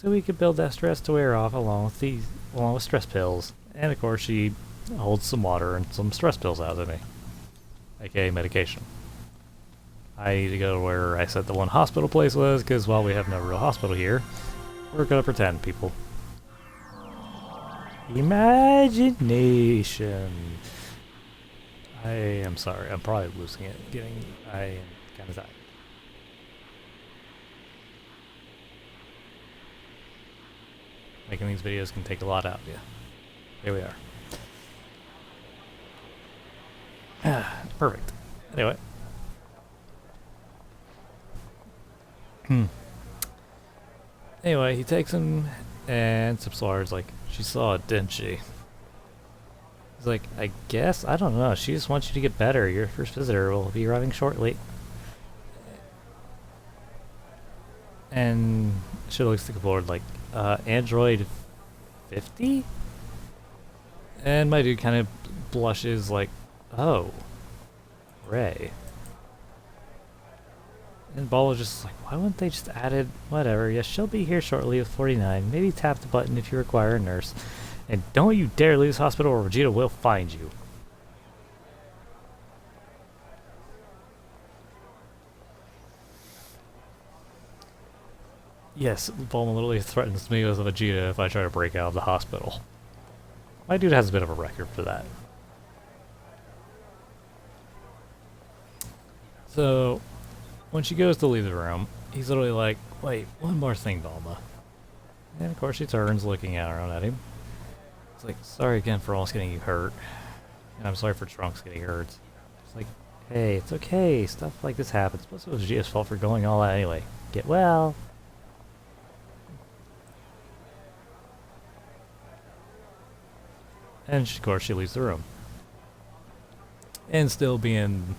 we could build that stress to wear off along with stress pills. And of course, she holds some water and some stress pills out to me, aka medication. I need to go to where I said the one hospital place was, because while we have no real hospital here, we're gonna pretend, people. Imagination. I am sorry, I'm probably losing it. I am kind of tired. Making these videos can take a lot out of you. Here we are. Perfect. Anyway. Anyway, he takes him and Subslar's like, she saw it, didn't she? He's like, I guess? I don't know. She just wants you to get better. Your first visitor will be arriving shortly. And she looks at the board like, Android 50? And my dude kind of blushes like, oh, Ray. And Ball was just like, why wouldn't they just added whatever? Yes, she'll be here shortly with 49. Maybe tap the button if you require a nurse. And don't you dare leave this hospital or Vegeta will find you. Yes, Bulma literally threatens me with a Vegeta if I try to break out of the hospital. My dude has a bit of a record for that. So, when she goes to leave the room, he's literally like, wait, one more thing, Bulma. And of course she turns, looking around at him. It's like, sorry again for almost getting you hurt. And I'm sorry for Trunks getting hurt. It's like, hey, it's okay. Stuff like this happens. Plus it was Vegeta's fault for going all out anyway. Get well. And of course she leaves the room. And still taking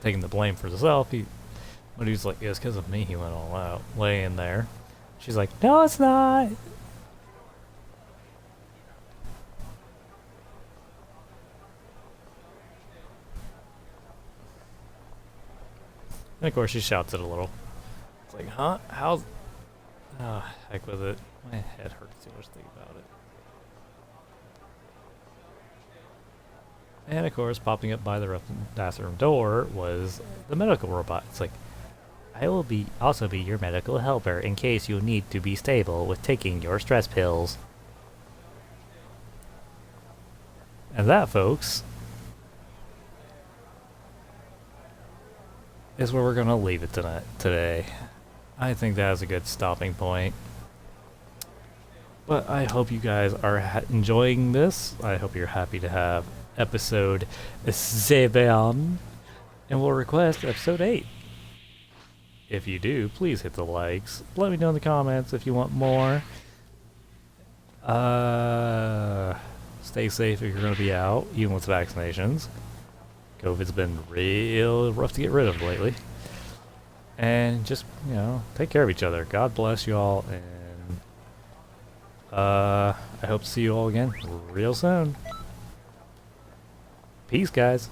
the blame for herself, when he's like, yeah, it's because of me he went all out. Laying there. She's like, no, it's not. And of course she shouts it a little. It's like, huh? How's... Oh, heck with it. My head hurts too much to think about it. And of course, popping up by the bathroom door was the medical robot. It's like, I will also be your medical helper in case you need to be stable with taking your stress pills. And that, folks, is where we're going to leave it today. I think that is a good stopping point. But I hope you guys are enjoying this. I hope you're happy to have episode 7. And we'll request episode 8. If you do, please hit the likes. Let me know in the comments if you want more. Stay safe if you're going to be out, even with vaccinations. COVID's been real rough to get rid of lately. And just, take care of each other. God bless you all, and I hope to see you all again real soon. Peace, guys.